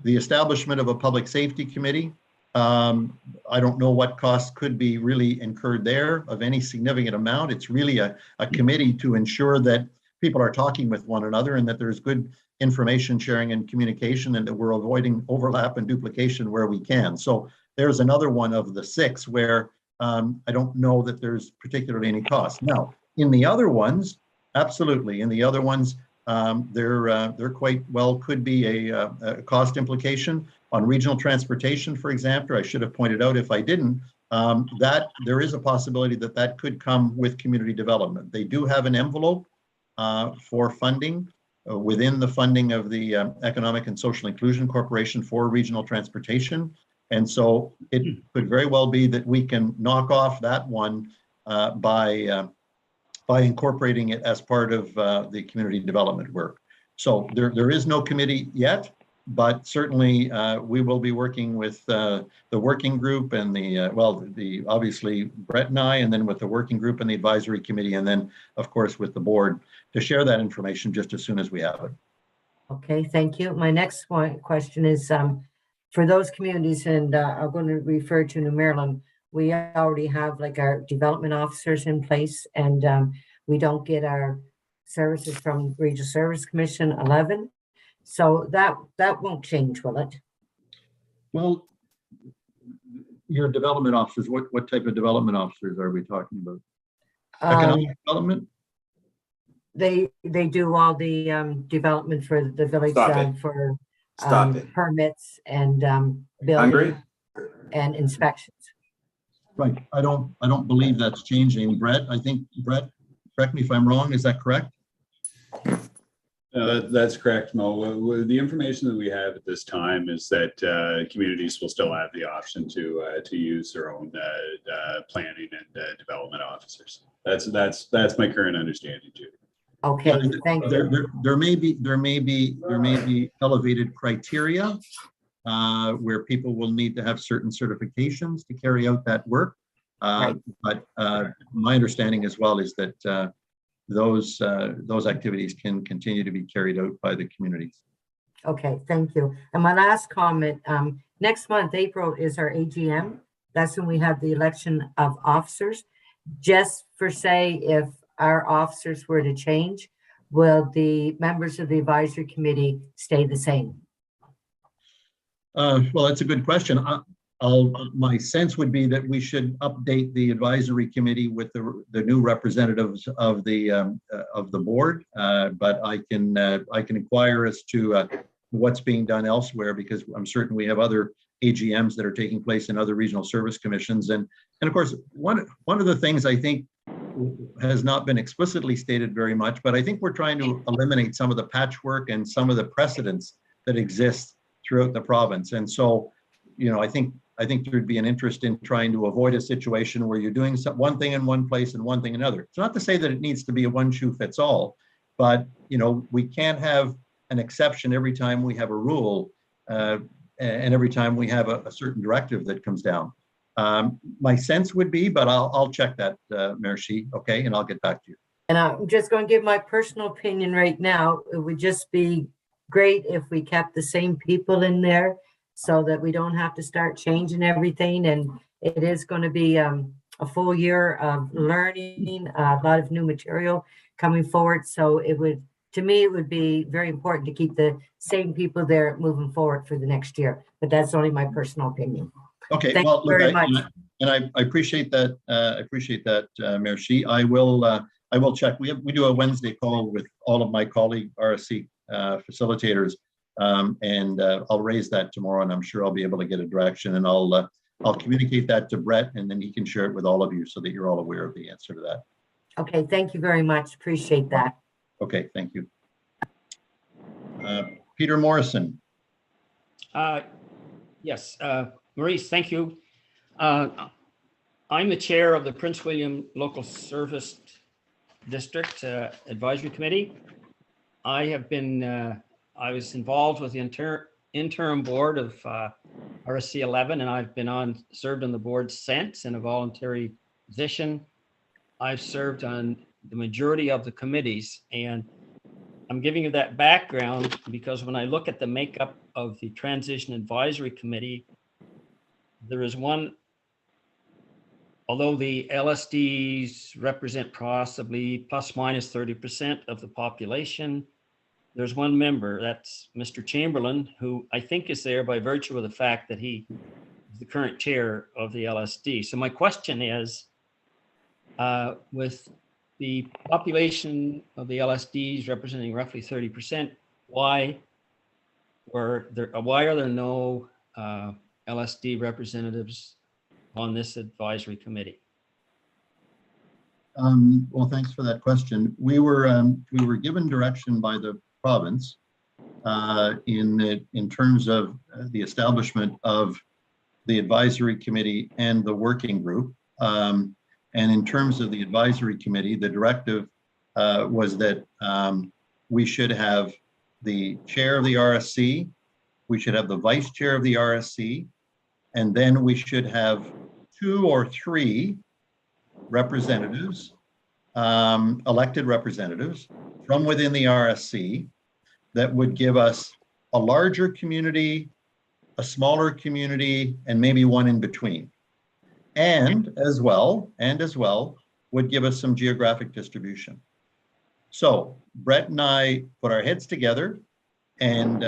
The establishment of a public safety committee, I don't know what costs could be really incurred there of any significant amount. It's really a committee to ensure that people are talking with one another and that there's good information sharing and communication and that we're avoiding overlap and duplication where we can. So there's another one of the 6 where I don't know that there's particularly any cost. Now, in the other ones, absolutely. In the other ones, there quite well could be a cost implication on regional transportation, for example. I should have pointed out if I didn't, that there is a possibility that that could come with community development. They do have an envelope for funding within the funding of the Economic and Social Inclusion Corporation for regional transportation. And so it could very well be that we can knock off that one by incorporating it as part of the community development work. So there is no committee yet, but certainly we will be working with the working group and the obviously Brett and I, and then with the working group and the advisory committee, and then of course with the board to share that information just as soon as we have it. Okay, thank you. My next question is for those communities, and I'm going to refer to New Maryland. We already have like our development officers in place, and we don't get our services from Regional Service Commission 11. So that won't change, will it? Well, your development officers, what type of development officers are we talking about? Economic development? They do all the development for the village for permits and building and inspections. Right. I don't believe that's changing. Brett, I think, Brett, correct me if I'm wrong, is that correct? That's correct, Mo. The information that we have at this time is that communities will still have the option to use their own planning and development officers. That's my current understanding, Judy. Okay, thank you. There may be elevated criteria where people will need to have certain certifications to carry out that work. But my understanding as well is that those activities can continue to be carried out by the communities. Okay, thank you. And my last comment, next month, April, is our AGM. That's when we have the election of officers. Just for say, if our officers were to change, will the members of the advisory committee stay the same? Well, that's a good question. My sense would be that we should update the advisory committee with the new representatives of the board. But I can inquire as to what's being done elsewhere, because I'm certain we have other AGMs that are taking place in other regional service commissions. And of course, one of the things I think has not been explicitly stated very much, but I think we're trying to eliminate some of the patchwork and some of the precedents that exist throughout the province. And so, you know, I think there'd be an interest in trying to avoid a situation where you're doing one thing in one place and one thing in another. It's not to say that it needs to be a one shoe fits all, but you know, we can't have an exception every time we have a rule and every time we have a certain directive that comes down. My sense would be, but I'll check that, Maurice, okay, and I'll get back to you. And I'm just going to give my personal opinion right now. It would just be great if we kept the same people in there so that we don't have to start changing everything. And it is going to be a full year of learning, a lot of new material coming forward. So it would, to me, it would be very important to keep the same people there moving forward for the next year. But that's only my personal opinion. Okay, Thank well, you very much. And I appreciate that. Maurice. I will check. We do a Wednesday call with all of my colleague RSC facilitators, and I'll raise that tomorrow, and I'm sure I'll be able to get a direction, and I'll communicate that to Brett, and then he can share it with all of you so that you're all aware of the answer to that. Okay, thank you very much. Appreciate that. Okay, thank you. Peter Morrison. Yes, Maurice, thank you. I'm the chair of the Prince William Local Service District Advisory Committee. I was involved with the interim board of RSC11, and I've served on the board since in a voluntary position. I've served on the majority of the committees, and I'm giving you that background because when I look at the makeup of the Transition Advisory Committee, there is one, although the LSDs represent possibly plus minus 30% of the population, there's one member, that's Mr. Chamberlain, who I think is there by virtue of the fact that he is the current chair of the LSD. So my question is, with the population of the LSDs representing roughly 30%, why are there no LSD representatives on this advisory committee? Well, thanks for that question. We were given direction by the province in terms of the establishment of the advisory committee and the working group. And in terms of the advisory committee, the directive was that we should have the chair of the RSC, we should have the vice chair of the RSC, and then we should have 2 or 3 representatives, elected representatives from within the RSC that would give us a larger community, a smaller community, and maybe one in between. And as well would give us some geographic distribution. So Brett and I put our heads together and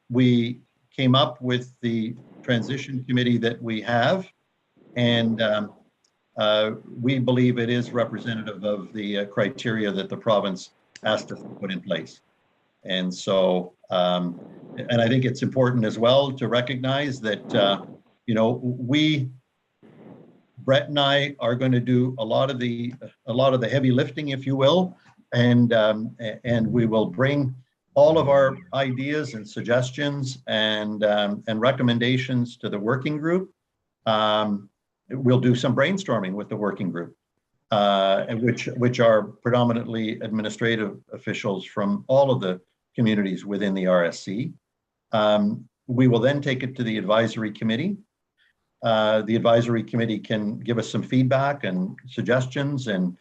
we came up with the transition committee that we have. And we believe it is representative of the criteria that the province asked us to put in place. And so, and I think it's important as well to recognize that, you know, Brett and I are going to do a lot of the heavy lifting, if you will, and we will bring all of our ideas and suggestions and recommendations to the working group. We'll do some brainstorming with the working group, which are predominantly administrative officials from all of the communities within the RSC. We will then take it to the advisory committee. The advisory committee can give us some feedback and suggestions and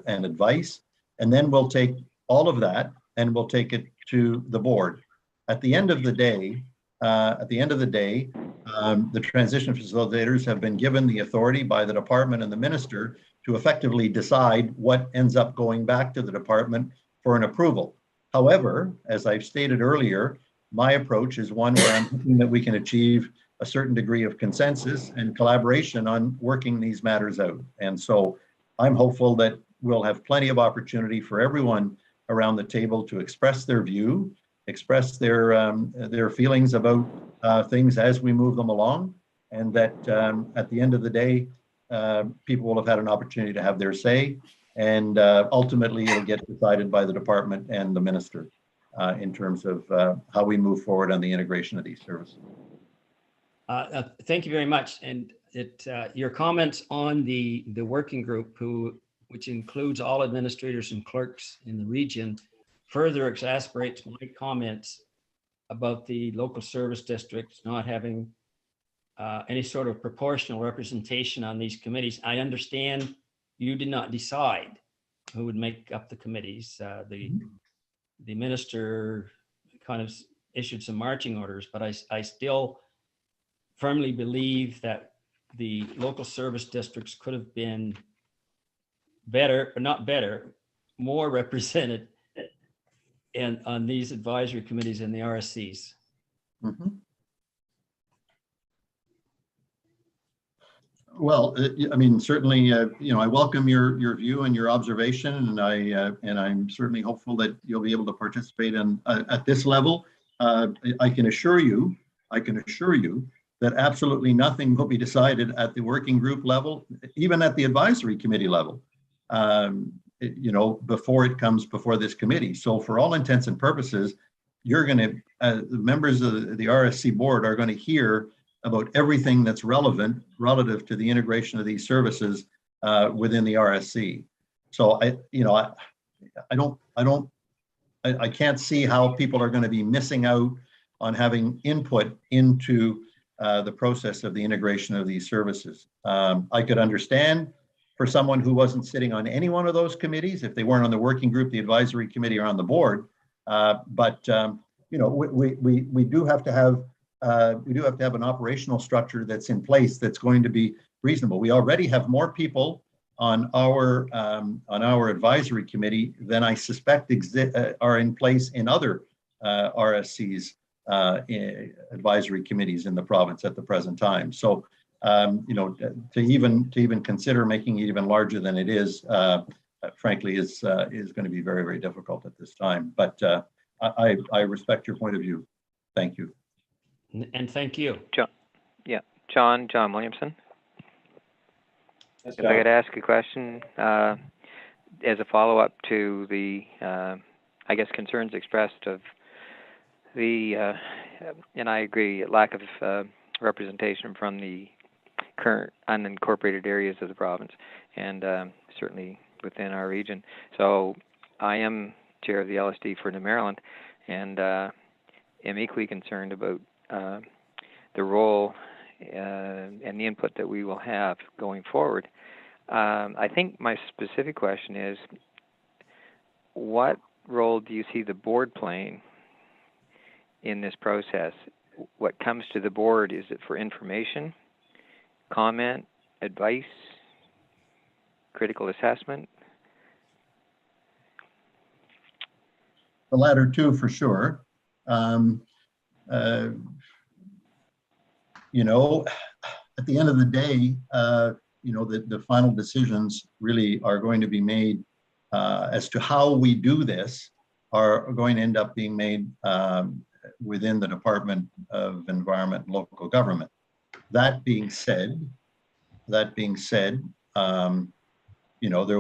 advice, and then we'll take all of that and we'll take it to the board. At the end of the day, the transition facilitators have been given the authority by the department and the minister to effectively decide what ends up going back to the department for an approval. However, as I've stated earlier, my approach is one where I'm hoping that we can achieve a certain degree of consensus and collaboration on working these matters out. And so I'm hopeful that we'll have plenty of opportunity for everyone around the table to express their view, express their feelings about things as we move them along, and that at the end of the day, people will have had an opportunity to have their say, and ultimately it'll get decided by the department and the minister in terms of how we move forward on the integration of these services. Thank you very much. And your comments on the working group, which includes all administrators and clerks in the region, further exasperates my comments about the local service districts not having any sort of proportional representation on these committees. I understand you did not decide who would make up the committees. The minister kind of issued some marching orders, but I still firmly believe that the local service districts could have been better, or not better, more represented on these advisory committees in the RSCs. Mm-hmm. Well, I mean, certainly, you know, I welcome your view and your observation, and I'm certainly hopeful that you'll be able to participate in at this level. I can assure you that absolutely nothing will be decided at the working group level, even at the advisory committee level, you know, before it comes before this committee. So for all intents and purposes, you're going to, the members of the RSC board are going to hear about everything that's relevant relative to the integration of these services within the RSC. So I can't see how people are going to be missing out on having input into the process of the integration of these services. I could understand for someone who wasn't sitting on any one of those committees, if they weren't on the working group, the advisory committee, or on the board. But we do have to have an operational structure that's in place that's going to be reasonable. We already have more people on our advisory committee than I suspect are in place in other RSCs advisory committees in the province at the present time. So to even consider making it even larger than it is, frankly, is going to be very, very difficult at this time. But I respect your point of view. Thank you. And thank you. John Williamson. Yes, If I could ask a question as a follow-up to the, I guess, concerns expressed of the, and I agree, lack of representation from the current unincorporated areas of the province, and certainly within our region. So I am chair of the LSD for New Maryland, and am equally concerned about the role and the input that we will have going forward. I think my specific question is, what role do you see the board playing in this process? What comes to the board, is it for information, comment, advice, critical assessment? The latter two, for sure. At the end of the day, the final decisions really are going to be made as to how we do this are going to end up being made within the Department of Environment and Local Government. That being said, there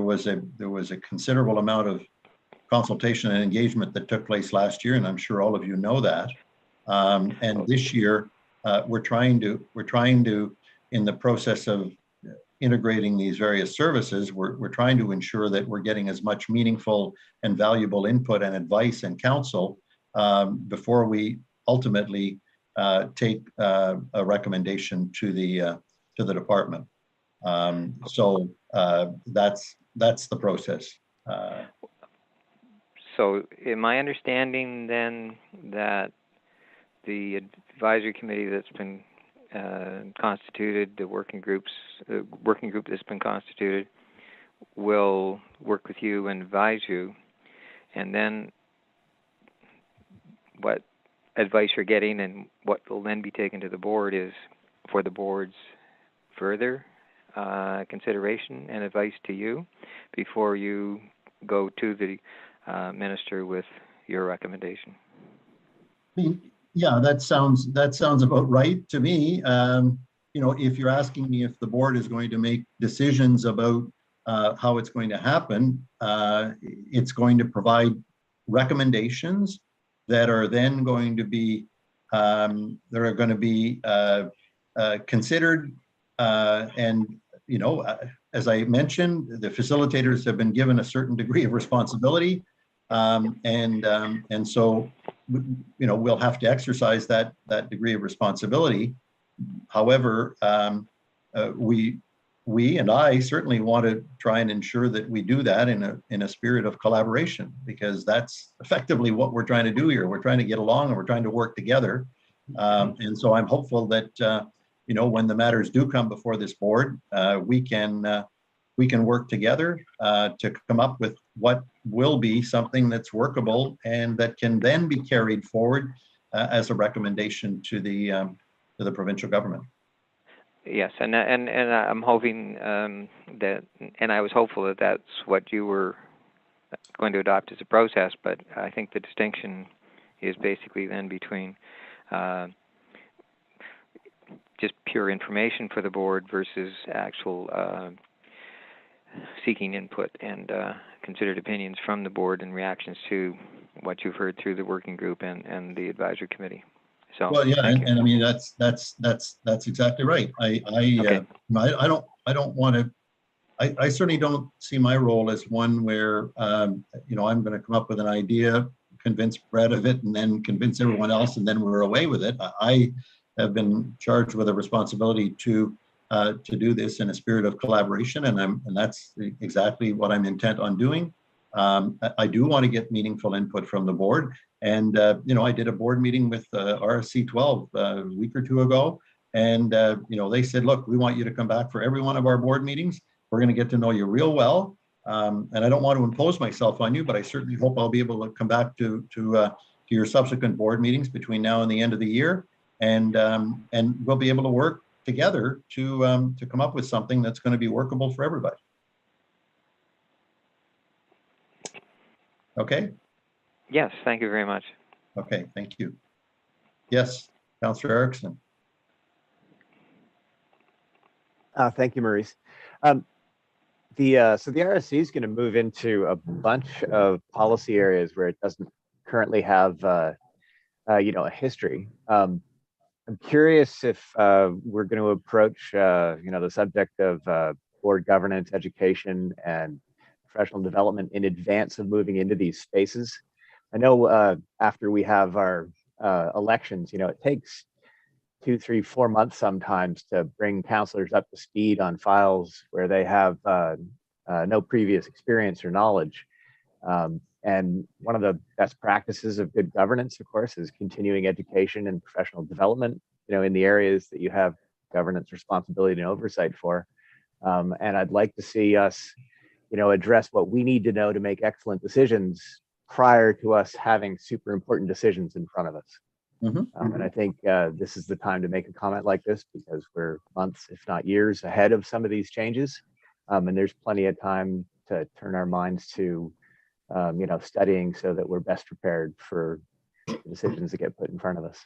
was a considerable amount of consultation and engagement that took place last year, and I'm sure all of you know that. And this year, we're trying to, in the process of integrating these various services, we're trying to ensure that we're getting as much meaningful and valuable input and advice and counsel before we ultimately take a recommendation to the department. So that's the process. So am I understanding then that the advisory committee that's been constituted, the working group that's been constituted, will work with you and advise you, and then what advice you're getting and what will then be taken to the board is for the board's further consideration and advice to you before you go to the minister with your recommendation? Yeah, that sounds about right to me. If you're asking me if the board is going to make decisions about how it's going to happen, it's going to provide recommendations that are then going to be considered. And as I mentioned, the facilitators have been given a certain degree of responsibility. And so, we'll have to exercise that degree of responsibility. However, we and I certainly want to try and ensure that we do that in a spirit of collaboration, because that's effectively what we're trying to do here. We're trying to get along and we're trying to work together. And so I'm hopeful that when the matters do come before this board, we can work together to come up with what will be something that's workable and that can then be carried forward as a recommendation to the provincial government. Yes, and I'm hoping that, and I was hopeful that that's what you were going to adopt as a process. But I think the distinction is basically then between just pure information for the board versus actual seeking input and considered opinions from the board and reactions to what you've heard through the working group and the advisory committee. So. Well, yeah, thank you. and I mean, that's exactly right. Okay. I don't want to, I certainly don't see my role as one where, you know, I'm going to come up with an idea, convince Brett of it, and then convince everyone else, and then we're away with it. I have been charged with a responsibility to do this in a spirit of collaboration, and that's exactly what I'm intent on doing. I do want to get meaningful input from the board. And, you know, I did a board meeting with RSC12 a week or two ago. And, you know, they said, look, we want you to come back for every one of our board meetings. We're going to get to know you real well. And I don't want to impose myself on you, but I certainly hope I'll be able to come back to your subsequent board meetings between now and the end of the year. And we'll be able to work together to come up with something that's going to be workable for everybody. Okay. Yes, thank you very much. Okay, thank you. Yes, Councillor Erickson. Thank you, Maurice. So the RSC is going to move into a bunch of policy areas where it doesn't currently have, you know, a history. I'm curious if we're going to approach, you know, the subject of board governance, education, and professional development in advance of moving into these spaces. I know after we have our elections, you know, it takes 2, 3, 4 months sometimes to bring counselors up to speed on files where they have no previous experience or knowledge. And one of the best practices of good governance, of course, is continuing education and professional development, you know, in the areas that you have governance responsibility and oversight for. And I'd like to see us, you know, address what we need to know to make excellent decisions prior to us having super important decisions in front of us. And I think this is the time to make a comment like this because we're months, if not years ahead of some of these changes. And there's plenty of time to turn our minds to, you know, studying so that we're best prepared for decisions that get put in front of us.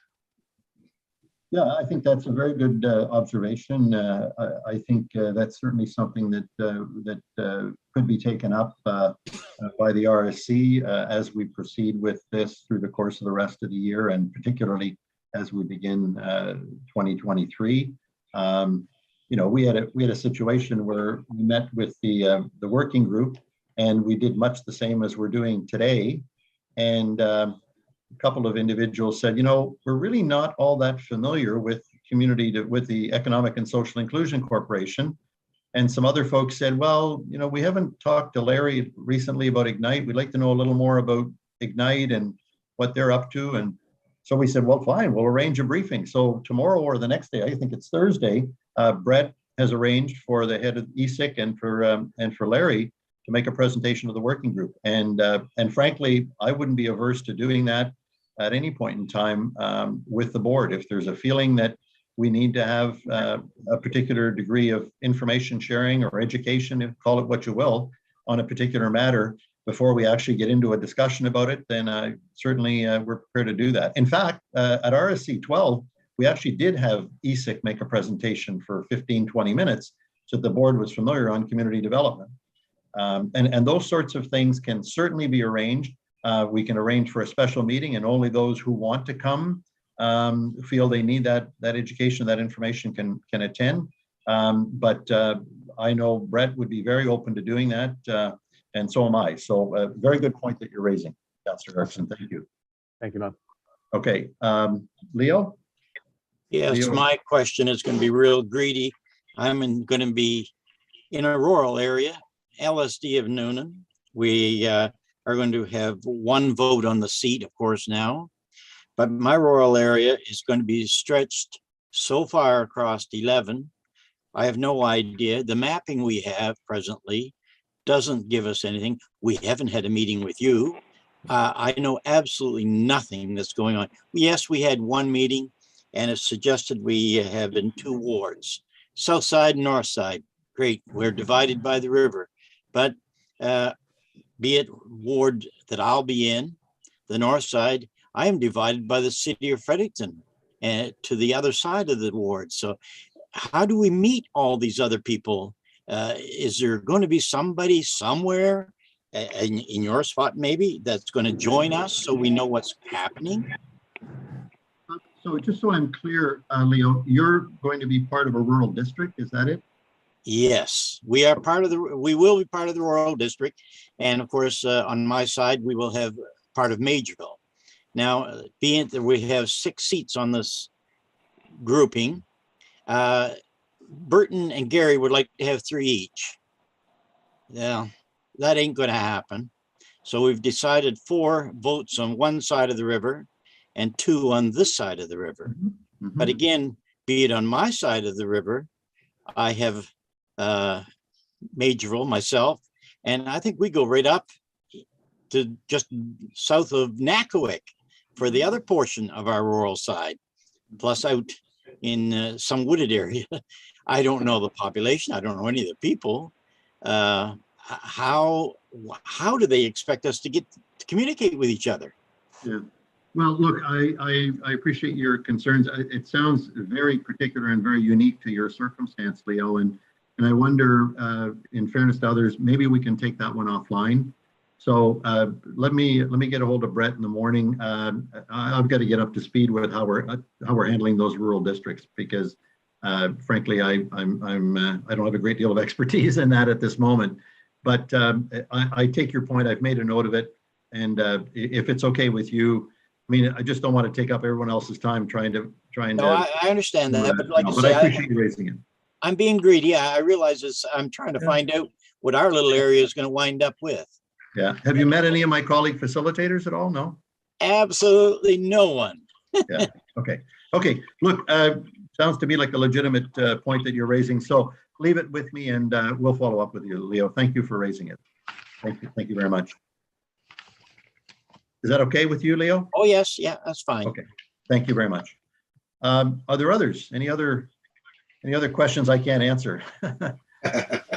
Yeah, I think that's a very good observation. I think that's certainly something that could be taken up by the RSC as we proceed with this through the course of the rest of the year, and particularly as we begin 2023. You know, we had a situation where we met with the working group, and we did much the same as we're doing today. And a couple of individuals said, you know, we're really not all that familiar with with the Economic and Social Inclusion Corporation. And some other folks said, well, you know, we haven't talked to Larry recently about Ignite. We'd like to know a little more about Ignite and what they're up to. And so we said, well, fine, we'll arrange a briefing. So tomorrow or the next day, I think it's Thursday, Brett has arranged for the head of ESIC and for Larry to make a presentation of the working group. And frankly, I wouldn't be averse to doing that at any point in time with the board. If there's a feeling that we need to have a particular degree of information sharing or education, call it what you will, on a particular matter before we actually get into a discussion about it, then certainly we're prepared to do that. In fact, at RSC 12, we actually did have ESIC make a presentation for 15, 20 minutes so the board was familiar on community development. And those sorts of things can certainly be arranged. We can arrange for a special meeting, and only those who want to come feel they need that education, that information can attend. But I know Brett would be very open to doing that, and so am I. So a very good point that you're raising, Councillor Erickson. Thank you. Thank you, Mom. Okay, Leo? Yes, Leo. my question is going to be real greedy. I'm going to be in a rural area, LSD of Noonan. We are going to have one vote on the seat, of course, now. But my rural area is going to be stretched so far across 11. I have no idea. The mapping we have presently doesn't give us anything. We haven't had a meeting with you. I know absolutely nothing that's going on. Yes, we had one meeting, and it suggested we have in 2 wards, south side, north side. Great, we're divided by the river. But be it ward that I'll be in, the north side, I am divided by the city of Fredericton and to the other side of the ward. So how do we meet all these other people? Is there going to be somebody somewhere in your spot maybe that's going to join us so we know what's happening? So just so I'm clear, Leo, you're going to be part of a rural district, is that it? Yes, we are part of we will be part of the rural district. And of course, on my side, we will have part of Majorville. Now, being that we have 6 seats on this grouping, Burton and Gary would like to have 3 each. Yeah, that ain't going to happen. So we've decided 4 votes on one side of the river and 2 on this side of the river. Mm-hmm. But again, be it on my side of the river, I have Majorville myself, and I think we go right up to just south of Nakowick for the other portion of our rural side, plus out in some wooded area. I don't know the population. I don't know any of the people. How do they expect us to get to communicate with each other? Yeah. Well, look, I appreciate your concerns. It sounds very particular and very unique to your circumstance, Leo. And I wonder, in fairness to others, maybe we can take that one offline. So let me get a hold of Brett in the morning. I've got to get up to speed with how we're handling those rural districts, because frankly, I don't have a great deal of expertise in that at this moment. But I take your point. I've made a note of it, and if it's okay with you, I mean, I just don't want to take up everyone else's time trying to. No, I understand that, but like I but say, I appreciate you raising it. I'm being greedy. I realize this. I'm trying to find out what our little area is going to wind up with. Yeah. Have you met any of my colleague facilitators at all? No. Absolutely no one. Yeah. Okay. Okay. Look, sounds to me like a legitimate point that you're raising. So leave it with me, and we'll follow up with you, Leo. Thank you for raising it. Thank you. Thank you very much. Is that okay with you, Leo? Oh, yes. Yeah, that's fine. Okay. Thank you very much. Are there others? Any other questions I can't answer?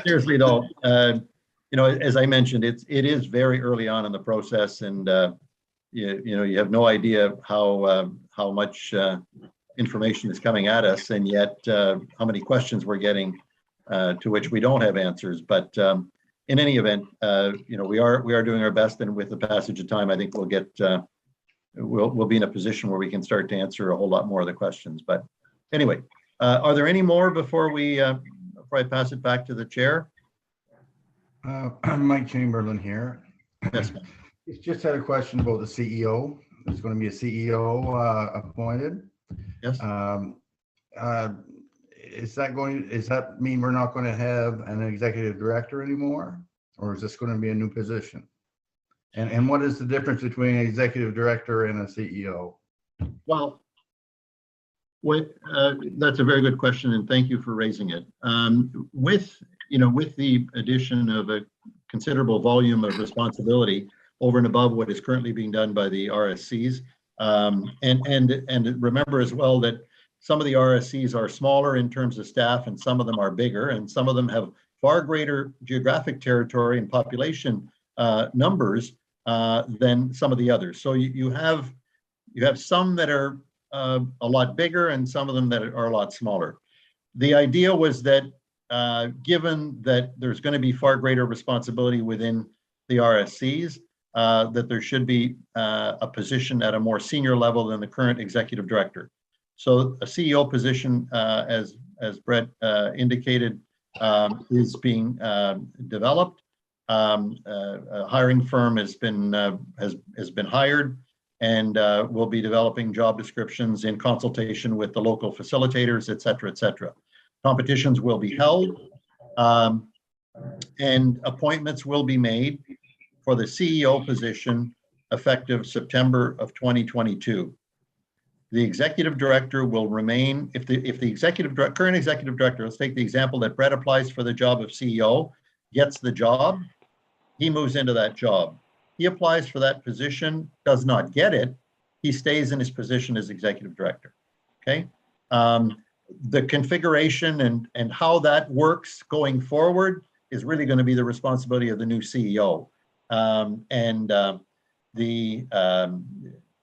Seriously though, you know, as I mentioned, it is very early on in the process, and you have no idea how much information is coming at us, and yet how many questions we're getting to which we don't have answers. But in any event, we are doing our best, and with the passage of time, I think we'll get we'll be in a position where we can start to answer a whole lot more of the questions. But anyway, are there any more before I pass it back to the chair? I'm Mike Chamberlain here. Yes. It's just had a question about the CEO. There's going to be a CEO appointed. Yes. Does that mean we're not going to have an executive director anymore, or is this going to be a new position? And what is the difference between an executive director and a CEO? Well, that's a very good question, and thank you for raising it. With the addition of a considerable volume of responsibility over and above what is currently being done by the RSCs, and remember as well that some of the RSCs are smaller in terms of staff, and some of them are bigger, and some of them have far greater geographic territory and population numbers than some of the others. So you have some that are a lot bigger, and some of them that are a lot smaller. The idea was that given that there's going to be far greater responsibility within the RSCs, that there should be a position at a more senior level than the current executive director. So a CEO position, as Brett indicated, is being developed. A hiring firm has been hired, and we'll be developing job descriptions in consultation with the local facilitators, et cetera, et cetera. Competitions will be held, and appointments will be made for the CEO position effective September of 2022. The executive director will remain, if the current executive director, let's take the example that Brett applies for the job of CEO, gets the job, he moves into that job. He applies for that position, does not get it, he stays in his position as executive director. Okay. The configuration and how that works going forward is really going to be the responsibility of the new CEO.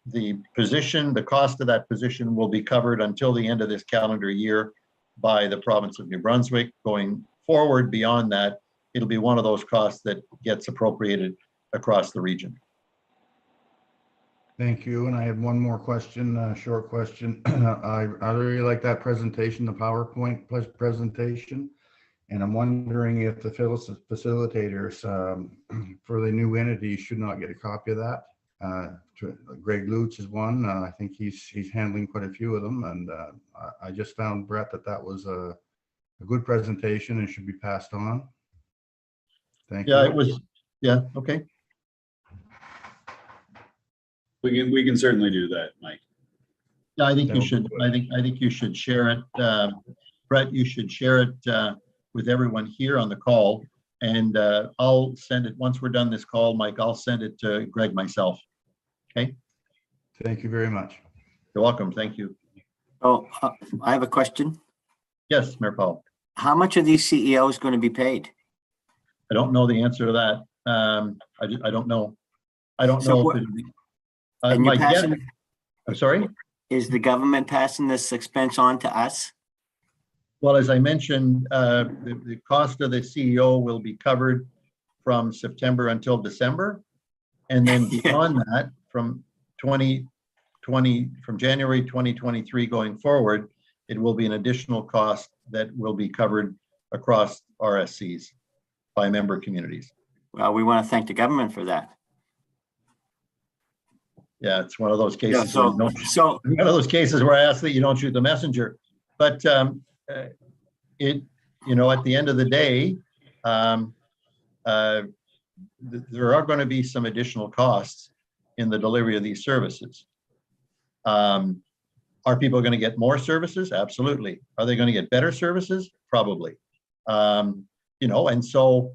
The position, the cost of that position will be covered until the end of this calendar year by the province of New Brunswick. Going forward beyond that, it'll be one of those costs that gets appropriated across the region. Thank you. And I have one more question, short question. I really like that presentation, the PowerPoint presentation. And I'm wondering if the facilitators for the new entity should not get a copy of that. Greg Lutz is one. I think he's handling quite a few of them. And I just found, Brett, that was a good presentation and should be passed on. Thank you. Yeah, it was. Yeah, okay. We can certainly do that, Mike. Yeah, I think you should. I think you should share it, Brett. You should share it with everyone here on the call, and I'll send it once we're done this call, Mike. I'll send it to Greg myself. Okay. Thank you very much. You're welcome. Thank you. Oh, I have a question. Yes, Mayor Powell. How much are these CEOs going to be paid? I don't know the answer to that. I don't know. I don't know. If I'm sorry? Is the government passing this expense on to us? Well, as I mentioned, the cost of the CEO will be covered from September until December. And then beyond that, from January 2023 going forward, it will be an additional cost that will be covered across RSCs by member communities. Well, we want to thank the government for that. Yeah, it's one of those cases. Yeah, one of those cases where I ask that you don't shoot the messenger. But at the end of the day, there are going to be some additional costs in the delivery of these services. Are people going to get more services? Absolutely. Are they going to get better services? Probably. And they'll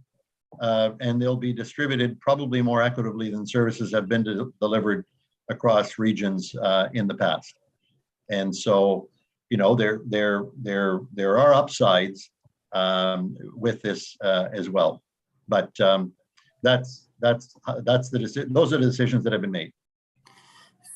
be distributed probably more equitably than services have been delivered across regions in the past. And so, there are upsides with this as well. But those are the decisions that have been made.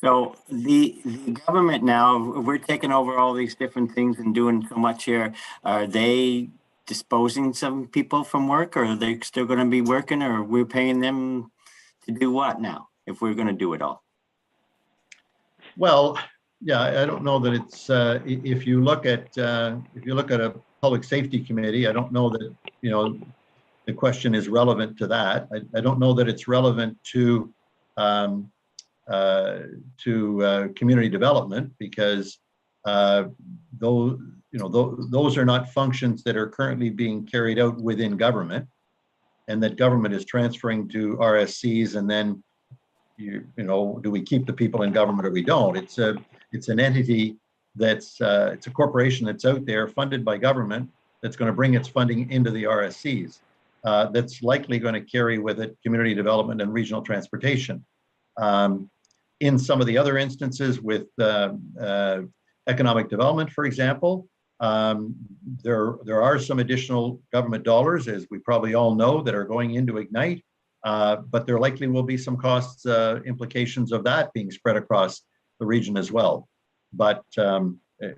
So the government now, we're taking over all these different things and doing so much here. Are they disposing some people from work, or are they still going to be working, or we're paying them to do what now if we're going to do it all? Well, yeah, I don't know that it's if you look at a public safety committee, I don't know that the question is relevant to that. I don't know that it's relevant to community development, because those are not functions that are currently being carried out within government, and that government is transferring to RSCs, and then do we keep the people in government or we don't? It's an entity that's it's a corporation that's out there funded by government that's going to bring its funding into the RSCs. That's likely going to carry with it community development and regional transportation. In some of the other instances with economic development, for example, there are some additional government dollars, as we probably all know, that are going into Ignite, but there likely will be some costs implications of that being spread across the region as well. But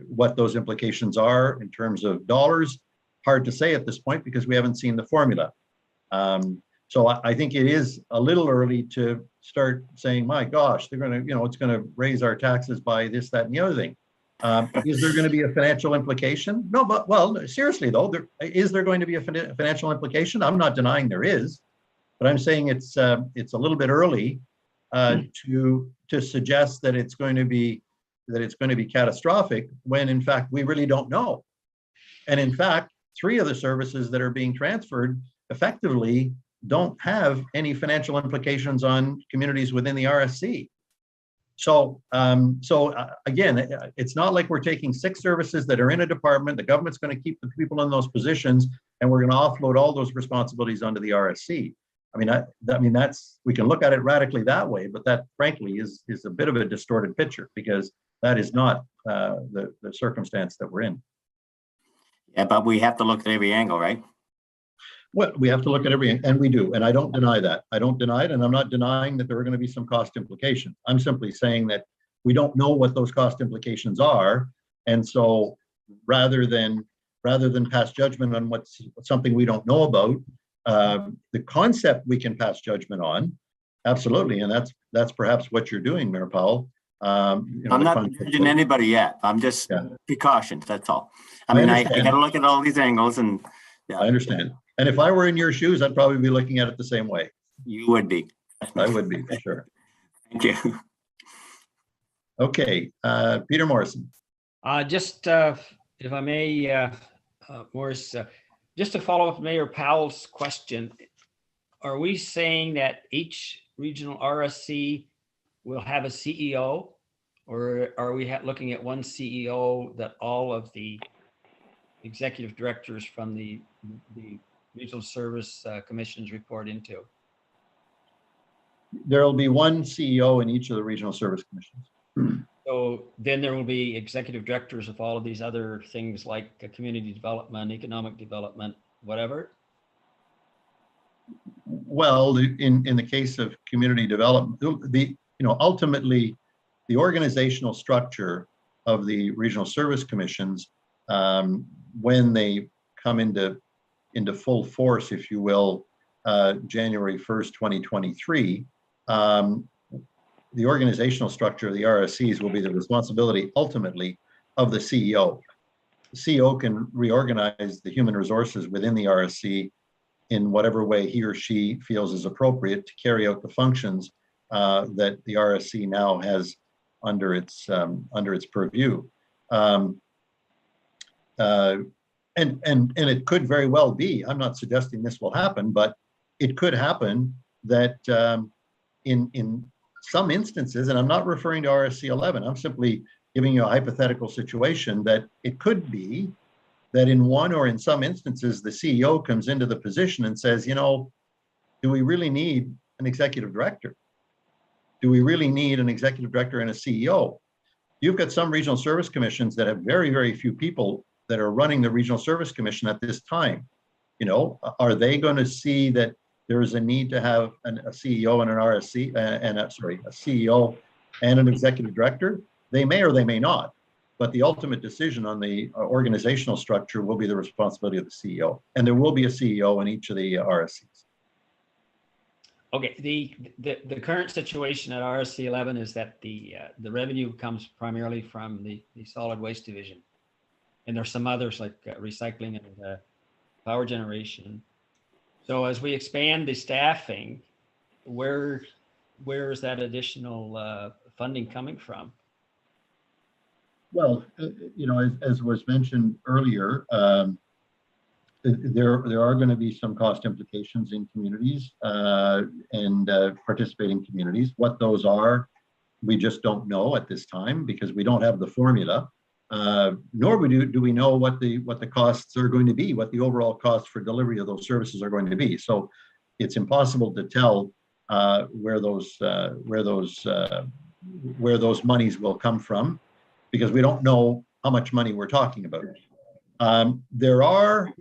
what those implications are in terms of dollars, hard to say at this point because we haven't seen the formula. So I think it is a little early to start saying, my gosh, they're going to, it's going to raise our taxes by this, that, and the other thing. Is there going to be a financial implication? No, but seriously though, is there going to be a financial implication? I'm not denying there is, but I'm saying it's a little bit early to suggest that it's going to be catastrophic when in fact we really don't know. And in fact, 3 of the services that are being transferred effectively don't have any financial implications on communities within the RSC. So again, it's not like we're taking 6 services that are in a department, the government's going to keep the people in those positions, and we're going to offload all those responsibilities onto the RSC. I mean, that's, we can look at it radically that way, but that frankly is a bit of a distorted picture, because that is not the circumstance that we're in. Yeah, but we have to look at every angle, right? Well, we have to look at everything, and we do, and I don't deny that. I don't deny it, and I'm not denying that there are going to be some cost implications. I'm simply saying that we don't know what those cost implications are, and so rather than pass judgment on what's something we don't know about, the concept we can pass judgment on, Absolutely, and that's perhaps what you're doing, Mayor Powell. I'm not judging anybody yet. I'm just precautions, that's all. I mean, I got to look at all these angles and. Yeah. I understand. And if I were in your shoes, I'd probably be looking at it the same way. You would be. I would be, for sure. Thank you. Okay, Peter Morrison. Just, if I may, Maurice, just to follow up Mayor Powell's question, are we saying that each regional RSC will have a CEO, or are we looking at one CEO that all of the executive directors from the regional service commissions report into? There'll be one CEO in each of the regional service commissions. So then there will be executive directors of all of these other things like community development, economic development, whatever. Well, in the case of community development, ultimately the organizational structure of the regional service commissions, when they come into full force, if you will, January 1st, 2023, the organizational structure of the RSCs will be the responsibility ultimately of the CEO. The CEO can reorganize the human resources within the RSC in whatever way he or she feels is appropriate to carry out the functions that the RSC now has under its purview. And it could very well be, I'm not suggesting this will happen, but it could happen that in some instances, and I'm not referring to RSC11, I'm simply giving you a hypothetical situation, that it could be that in one or in some instances, the CEO comes into the position and says, do we really need an executive director? Do we really need an executive director and a CEO? You've got some regional service commissions that have very, very few people that are running the regional service commission at this time. Are they going to see that there is a need to have a CEO and an RSC a CEO and an executive director? They may or they may not, but the ultimate decision on the organizational structure will be the responsibility of the CEO, and there will be a CEO in each of the RSCs. Okay, the current situation at RSC11 is that the revenue comes primarily from the solid waste division, and there's some others like recycling and power generation. So as we expand the staffing, where is that additional funding coming from? Well, as was mentioned earlier, there are going to be some cost implications in communities and participating communities. What those are, we just don't know at this time because we don't have the formula. Nor do we know what the costs are going to be, what the overall cost for delivery of those services are going to be. So it's impossible to tell where those monies will come from, because we don't know how much money we're talking about. There are,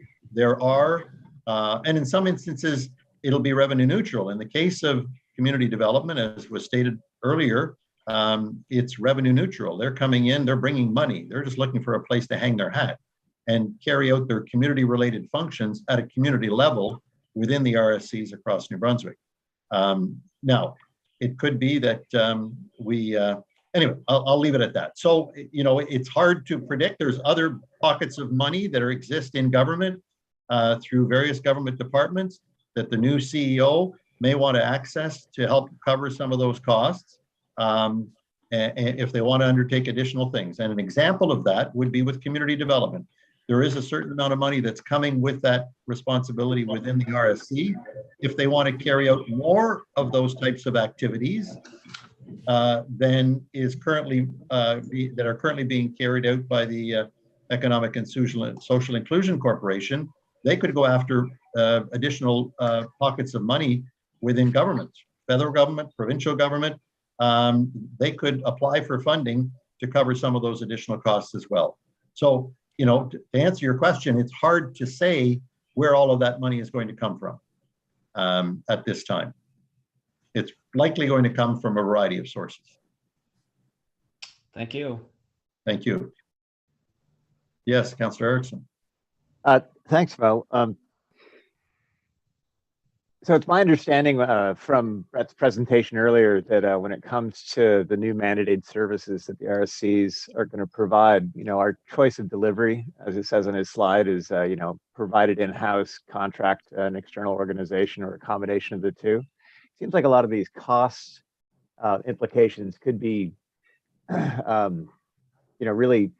and in some instances, it'll be revenue neutral. In the case of community development, as was stated earlier, it's revenue neutral. They're coming in, they're bringing money. They're just looking for a place to hang their hat and carry out their community-related functions at a community level within the RSCs across New Brunswick. Now, it could be that anyway, I'll leave it at that. So, it's hard to predict. There's other pockets of money that exist in government through various government departments that the new CEO may want to access to help cover some of those costs if they want to undertake additional things. And an example of that would be with community development. There is a certain amount of money that's coming with that responsibility within the RSC. If they want to carry out more of those types of activities than is currently that are currently being carried out by the Economic and Social Inclusion Corporation, they could go after additional pockets of money within government, federal government, provincial government. They could apply for funding to cover some of those additional costs as well. So, to answer your question, it's hard to say where all of that money is going to come from at this time. It's likely going to come from a variety of sources. Thank you. Thank you. Yes, Councillor Erickson. Thanks, Mo. So it's my understanding from Brett's presentation earlier that when it comes to the new mandated services that the RSCs are going to provide, our choice of delivery, as it says on his slide, is, provided in-house, contract an external organization, or a combination of the two. Seems like a lot of these cost implications could be, really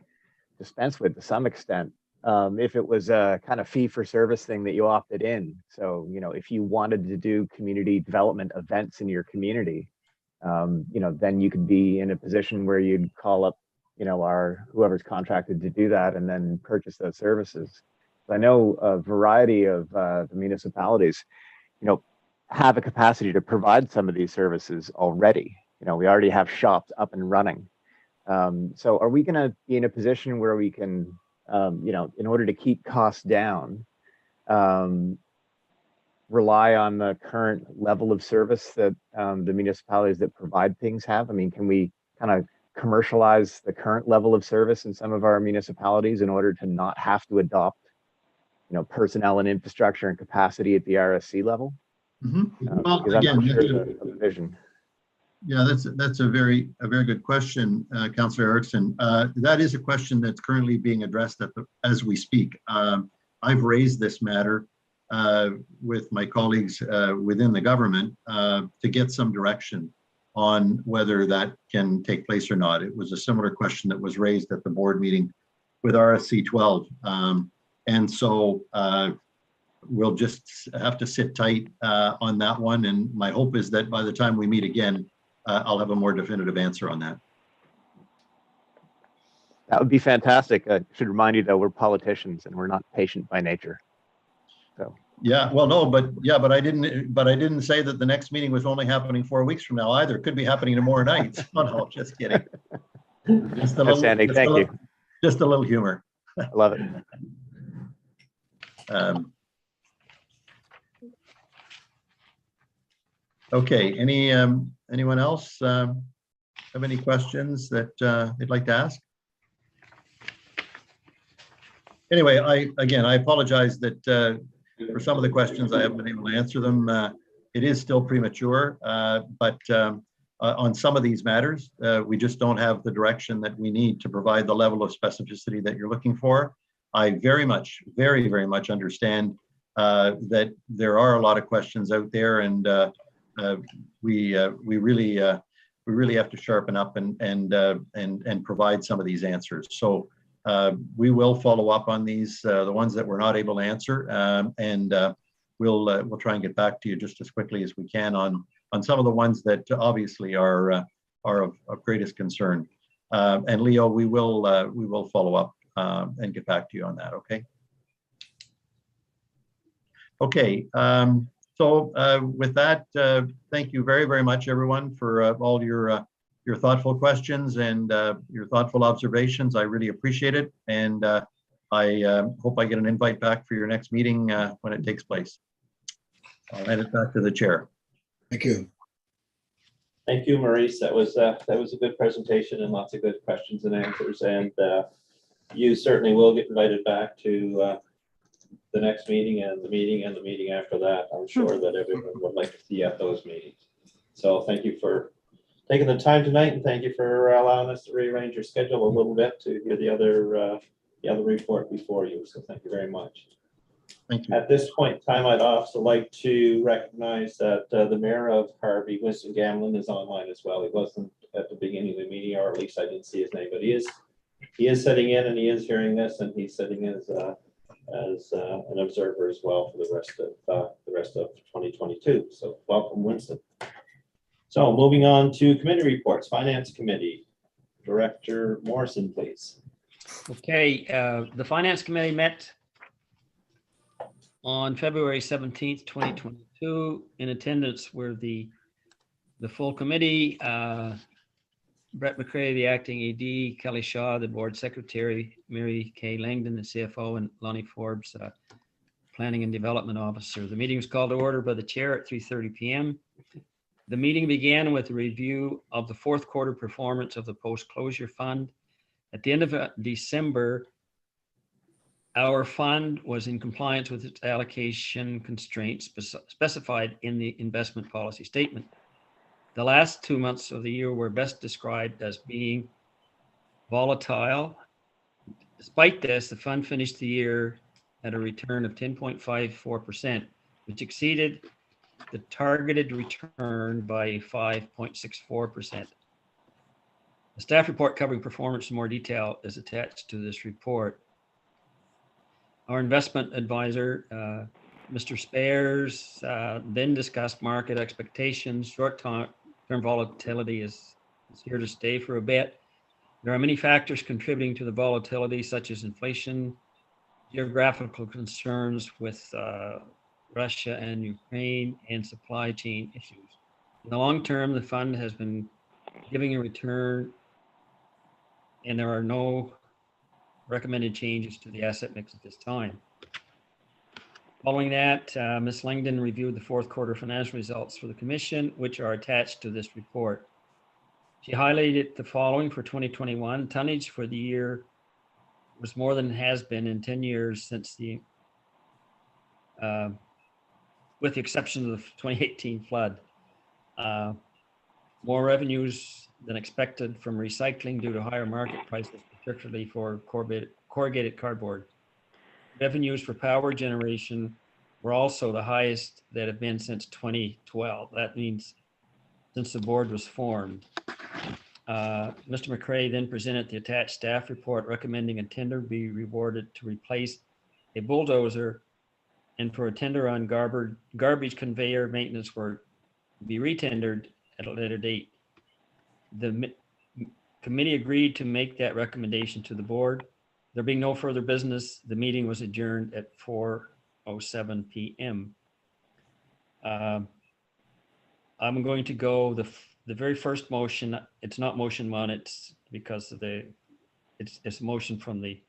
dispensed with to some extent. If it was a kind of fee for service thing that you opted in. So, if you wanted to do community development events in your community, then you could be in a position where you'd call up, whoever's contracted to do that and then purchase those services. I know a variety of the municipalities, have a capacity to provide some of these services already. We already have shops up and running. So are we going to be in a position where we can, in order to keep costs down, rely on the current level of service that the municipalities that provide things have? I mean, can we kind of commercialize the current level of service in some of our municipalities in order to not have to adopt, personnel and infrastructure and capacity at the RSC level? Well, Because again, I'm not sure of the vision. Yeah, that's a very good question, Councillor Erickson. That is a question that's currently being addressed as we speak. I've raised this matter with my colleagues within the government to get some direction on whether that can take place or not. It was a similar question that was raised at the board meeting with RSC12. And so we'll just have to sit tight on that one. And my hope is that by the time we meet again, I'll have a more definitive answer on that. That would be fantastic. I should remind you though, we're politicians and we're not patient by nature. So yeah, well, no, but I didn't say that the next meeting was only happening 4 weeks from now either. It could be happening tomorrow night. No, just kidding. Just a little, Outstanding. Thank you. Just a little humor. I love it. Okay, anyone else have any questions that they'd like to ask? Anyway, I apologize that for some of the questions I haven't been able to answer them. It is still premature, but on some of these matters, we just don't have the direction that we need to provide the level of specificity that you're looking for. I very much understand that there are a lot of questions out there, and we really have to sharpen up and provide some of these answers. So we will follow up on these, the ones that we're not able to answer, and we'll try and get back to you just as quickly as we can on some of the ones that obviously are of greatest concern. And Leo, we will follow up and get back to you on that. Okay. Okay. So with that, thank you very, very much, everyone, for all your thoughtful questions and your thoughtful observations. I really appreciate it. And I hope I get an invite back for your next meeting when it takes place. I'll hand it back to the chair. Thank you. Thank you, Maurice. That was a good presentation and lots of good questions and answers. And you certainly will get invited back to the next meeting and the meeting after that. I'm sure that everyone would like to see at those meetings. So thank you for taking the time tonight, and thank you for allowing us to rearrange your schedule a little bit to hear the other report before you. So thank you very much. Thank you. At this point in time, I'd also like to recognize that the mayor of Harvey, Winston Gamlin, is online as well. He wasn't at the beginning of the meeting, or at least I didn't see his name, but he is sitting in and he is hearing this, and he's sitting as an observer as well for the rest of 2022. So welcome, Winston. So moving on to committee reports. Finance Committee, Director Morrison, please. Okay, the Finance Committee met on February 17th, 2022. In attendance were the full committee, Brett McCrae, the acting AD, Kelly Shaw, the board secretary, Mary Kay Langdon, the CFO, and Lonnie Forbes, planning and development officer. The meeting was called to order by the chair at 3:30 p.m. The meeting began with a review of the fourth quarter performance of the post-closure fund. At the end of December, Our fund was in compliance with its allocation constraints specified in the investment policy statement. The last 2 months of the year were best described as being volatile. Despite this, the fund finished the year at a return of 10.54%, which exceeded the targeted return by 5.64%. The staff report covering performance in more detail is attached to this report. Our investment advisor, Mr. Spares, then discussed market expectations. Short-term volatility is here to stay for a bit. There are many factors contributing to the volatility, such as inflation, geographical concerns with Russia and Ukraine, and supply chain issues. In the long term, the fund has been giving a return, and there are no recommended changes to the asset mix at this time. Following that, Ms. Langdon reviewed the fourth quarter financial results for the commission, which are attached to this report. She highlighted the following for 2021. Tonnage for the year was more than it has been in 10 years since the, with the exception of the 2018 flood. More revenues than expected from recycling due to higher market prices, particularly for corrugated cardboard. Revenues for power generation were also the highest that have been since 2012. That means since the board was formed. Mr. McRae then presented the attached staff report recommending a tender be rewarded to replace a bulldozer and for a tender on garbage conveyor maintenance work be retendered at a later date. The committee agreed to make that recommendation to the board. There being no further business, the meeting was adjourned at 4:07 p.m. I'm going to go the very first motion. It's not motion one. It's because of it's a motion from the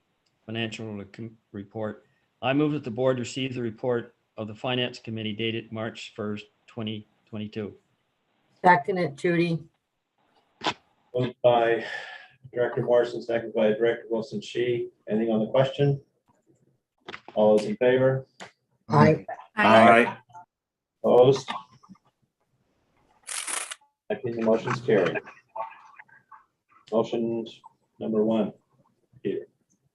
financial report. I move that the board receive the report of the finance committee dated March 1st, 2022. Second it, Judy. Moved by Director Morrison, second by Director Wilson-Shee. Anything on the question? All those in favor? Aye. Aye. Opposed? I think the motion's carried. Motion number one. Peter.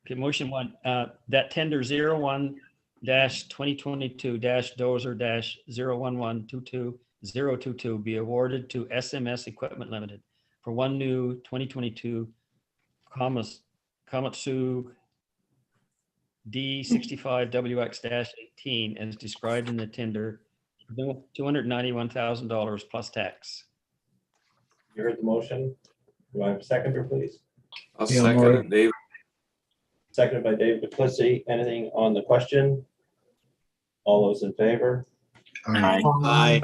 Okay, motion one, that tender 01-2022-dozer-01122-022 be awarded to SMS Equipment Limited for one new 2022 Komatsu D65WX-18 as described in the tender, $291,000 plus tax. You heard the motion. Do I have a seconder, please? I'll second it, Dave. Seconded by David Duplessis. Anything on the question? All those in favor? Aye. Aye.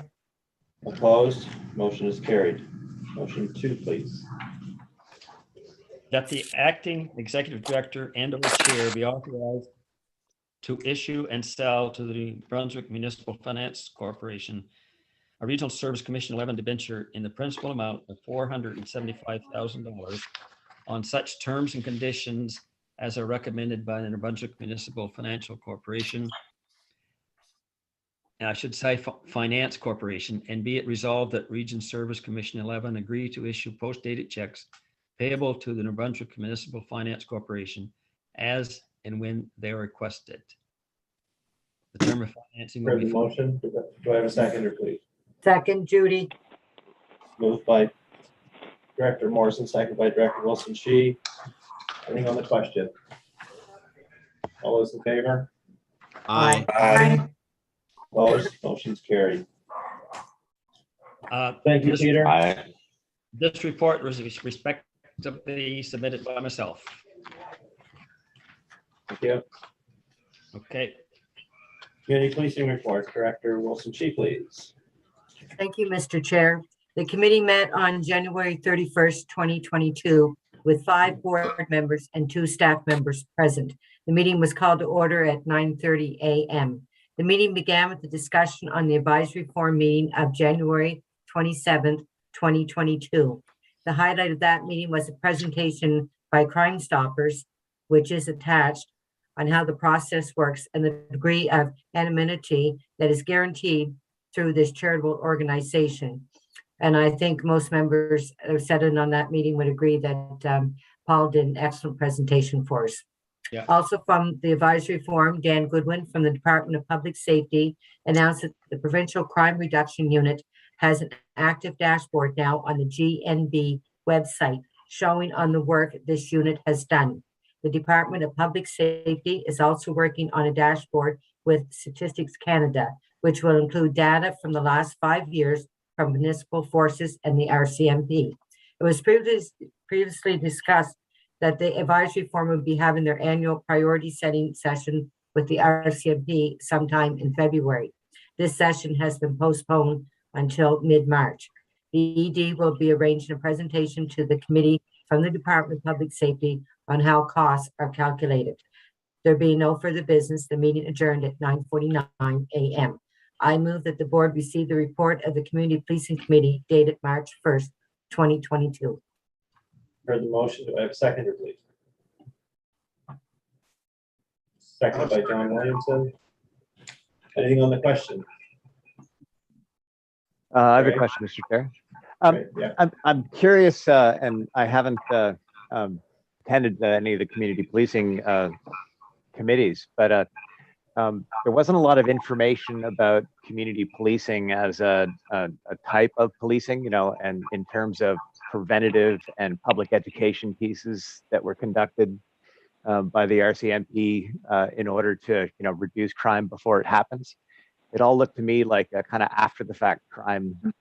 Opposed? Motion is carried. Motion two, please. That the acting executive director and or chair be authorized to issue and sell to the New Brunswick Municipal Finance Corporation a Regional Service Commission 11 debenture in the principal amount of $475,000 on such terms and conditions as are recommended by the New Brunswick Municipal Financial Corporation. And I should say Finance Corporation, and be it resolved that Region Service Commission 11 agree to issue post-dated checks payable to the New Brunswick Municipal Finance Corporation as and when they're requested. The term of financing will Heard be the motion. Do I have a seconder, please? Second, Judy. Moved by Director Morrison, seconded by Director Wilson-Shee. Anything on the question? All those in favor? Aye. Aye. Opposed? Motion's carried. Thank you, Peter. Aye. This report was respectively submitted by myself. Thank you. Okay. Community policing report, Director Wilson-Shee, please. Thank you, Mr. Chair. The committee met on January 31st, 2022, with 5 board members and 2 staff members present. The meeting was called to order at 9:30 a.m. The meeting began with the discussion on the advisory reform meeting of January 27th, 2022. The highlight of that meeting was a presentation by Crime Stoppers, which is attached, on how the process works and the degree of anonymity that is guaranteed through this charitable organization. And I think most members who sat in on that meeting would agree that Paul did an excellent presentation for us. Yeah. Also from the advisory forum, Dan Goodwin from the Department of Public Safety announced that the Provincial Crime Reduction Unit has an active dashboard now on the GNB website showing on the work this unit has done. The Department of Public Safety is also working on a dashboard with Statistics Canada, which will include data from the last 5 years from municipal forces and the RCMP. It was previously discussed that the advisory forum would be having their annual priority setting session with the RCMP sometime in February. This session has been postponed until mid-March. The ED will be arranging a presentation to the committee from the Department of Public Safety on how costs are calculated. There being no further business, the meeting adjourned at 9:49 a.m. I move that the board receive the report of the Community Policing Committee dated March 1st, 2022. Heard the motion. Do I have a seconder, please? Seconded by John Williamson. Anything on the question? I have a question, Mr. Chair. I'm curious, and I haven't attended any of the community policing committees, but there wasn't a lot of information about community policing as a type of policing, you know, and in terms of preventative and public education pieces that were conducted by the RCMP in order to, you know, reduce crime before it happens. It all looked to me like a kind of after the fact crime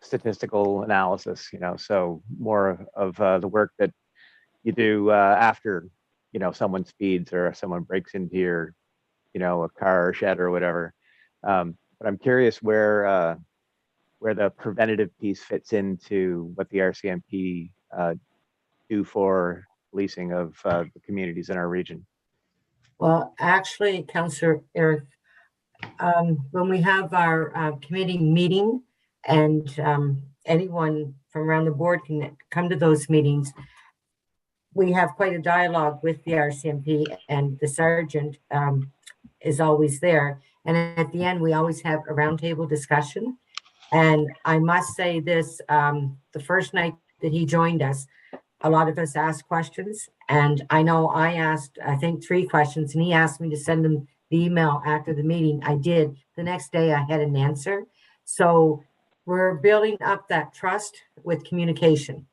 statistical analysis, you know, so more of the work that you do after, you know, someone speeds or someone breaks into your, you know, a car or shed or whatever. But I'm curious where the preventative piece fits into what the RCMP do for policing of the communities in our region. Well, actually, Councillor Eric, when we have our committee meeting and anyone from around the board can come to those meetings, we have quite a dialogue with the RCMP, and the sergeant is always there. And at the end, we always have a roundtable discussion. And I must say this, the first night that he joined us, a lot of us asked questions. And I know I asked, I think 3 questions, and he asked me to send him the email after the meeting. I did. The next day I had an answer. So we're building up that trust with communication.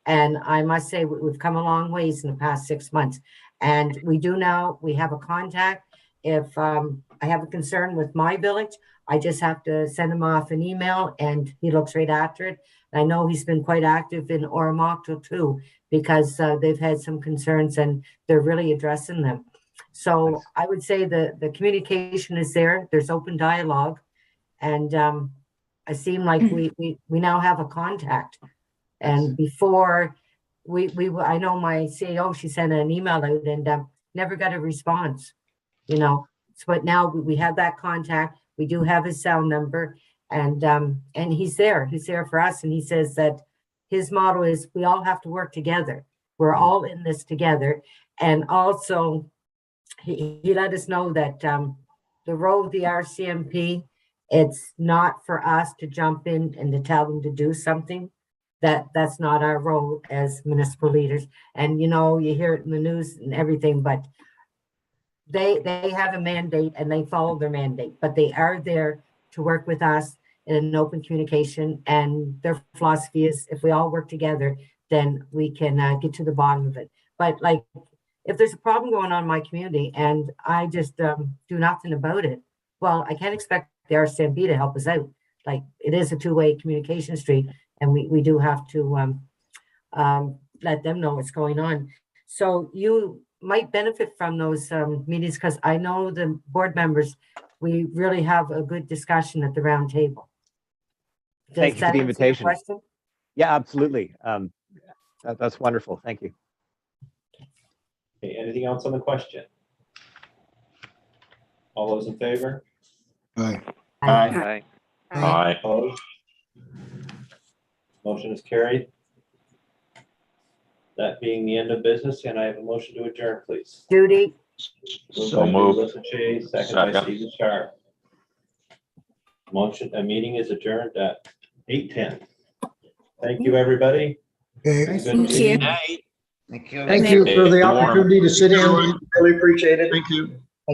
And I must say, we've come a long ways in the past 6 months. And we do now, we have a contact. If I have a concern with my village, I just have to send him off an email and he looks right after it. I know he's been quite active in Oromocto too, because they've had some concerns and they're really addressing them. So I would say the communication is there. There's open dialogue. And I seem like we now have a contact. And before I know my CEO, she sent an email out and never got a response, you know. So, but now we have that contact. We do have his cell number, and he's there. He's there for us. And he says that his motto is we all have to work together. We're all in this together. And also, he let us know that the role of the RCMP, it's not for us to jump in and to tell them to do something. That's not our role as municipal leaders. And, you know, you hear it in the news and everything, but they have a mandate and they follow their mandate, but they are there to work with us in an open communication. And their philosophy is if we all work together, then we can get to the bottom of it. But like, if there's a problem going on in my community and I just do nothing about it, well, I can't expect the RCMP to help us out. Like, it is a two-way communication street, and we do have to let them know what's going on. So you might benefit from those meetings, because I know the board members, we really have a good discussion at the round table. Thank you for the invitation. Yeah, absolutely. That's wonderful. Thank you. Okay, anything else on the question? All those in favor? Aye. Aye. Aye. Opposed? Motion is carried. That being the end of business, and I have a motion to adjourn, please. Judy, So moved. Melissa Shea, second by Second. Stephen Sharp. Meeting is adjourned at 8:10. Thank you, everybody. Okay. Good Thank meeting. you. Thank you. Thank you for the Warm. opportunity to sit in. Really appreciate it. Thank you.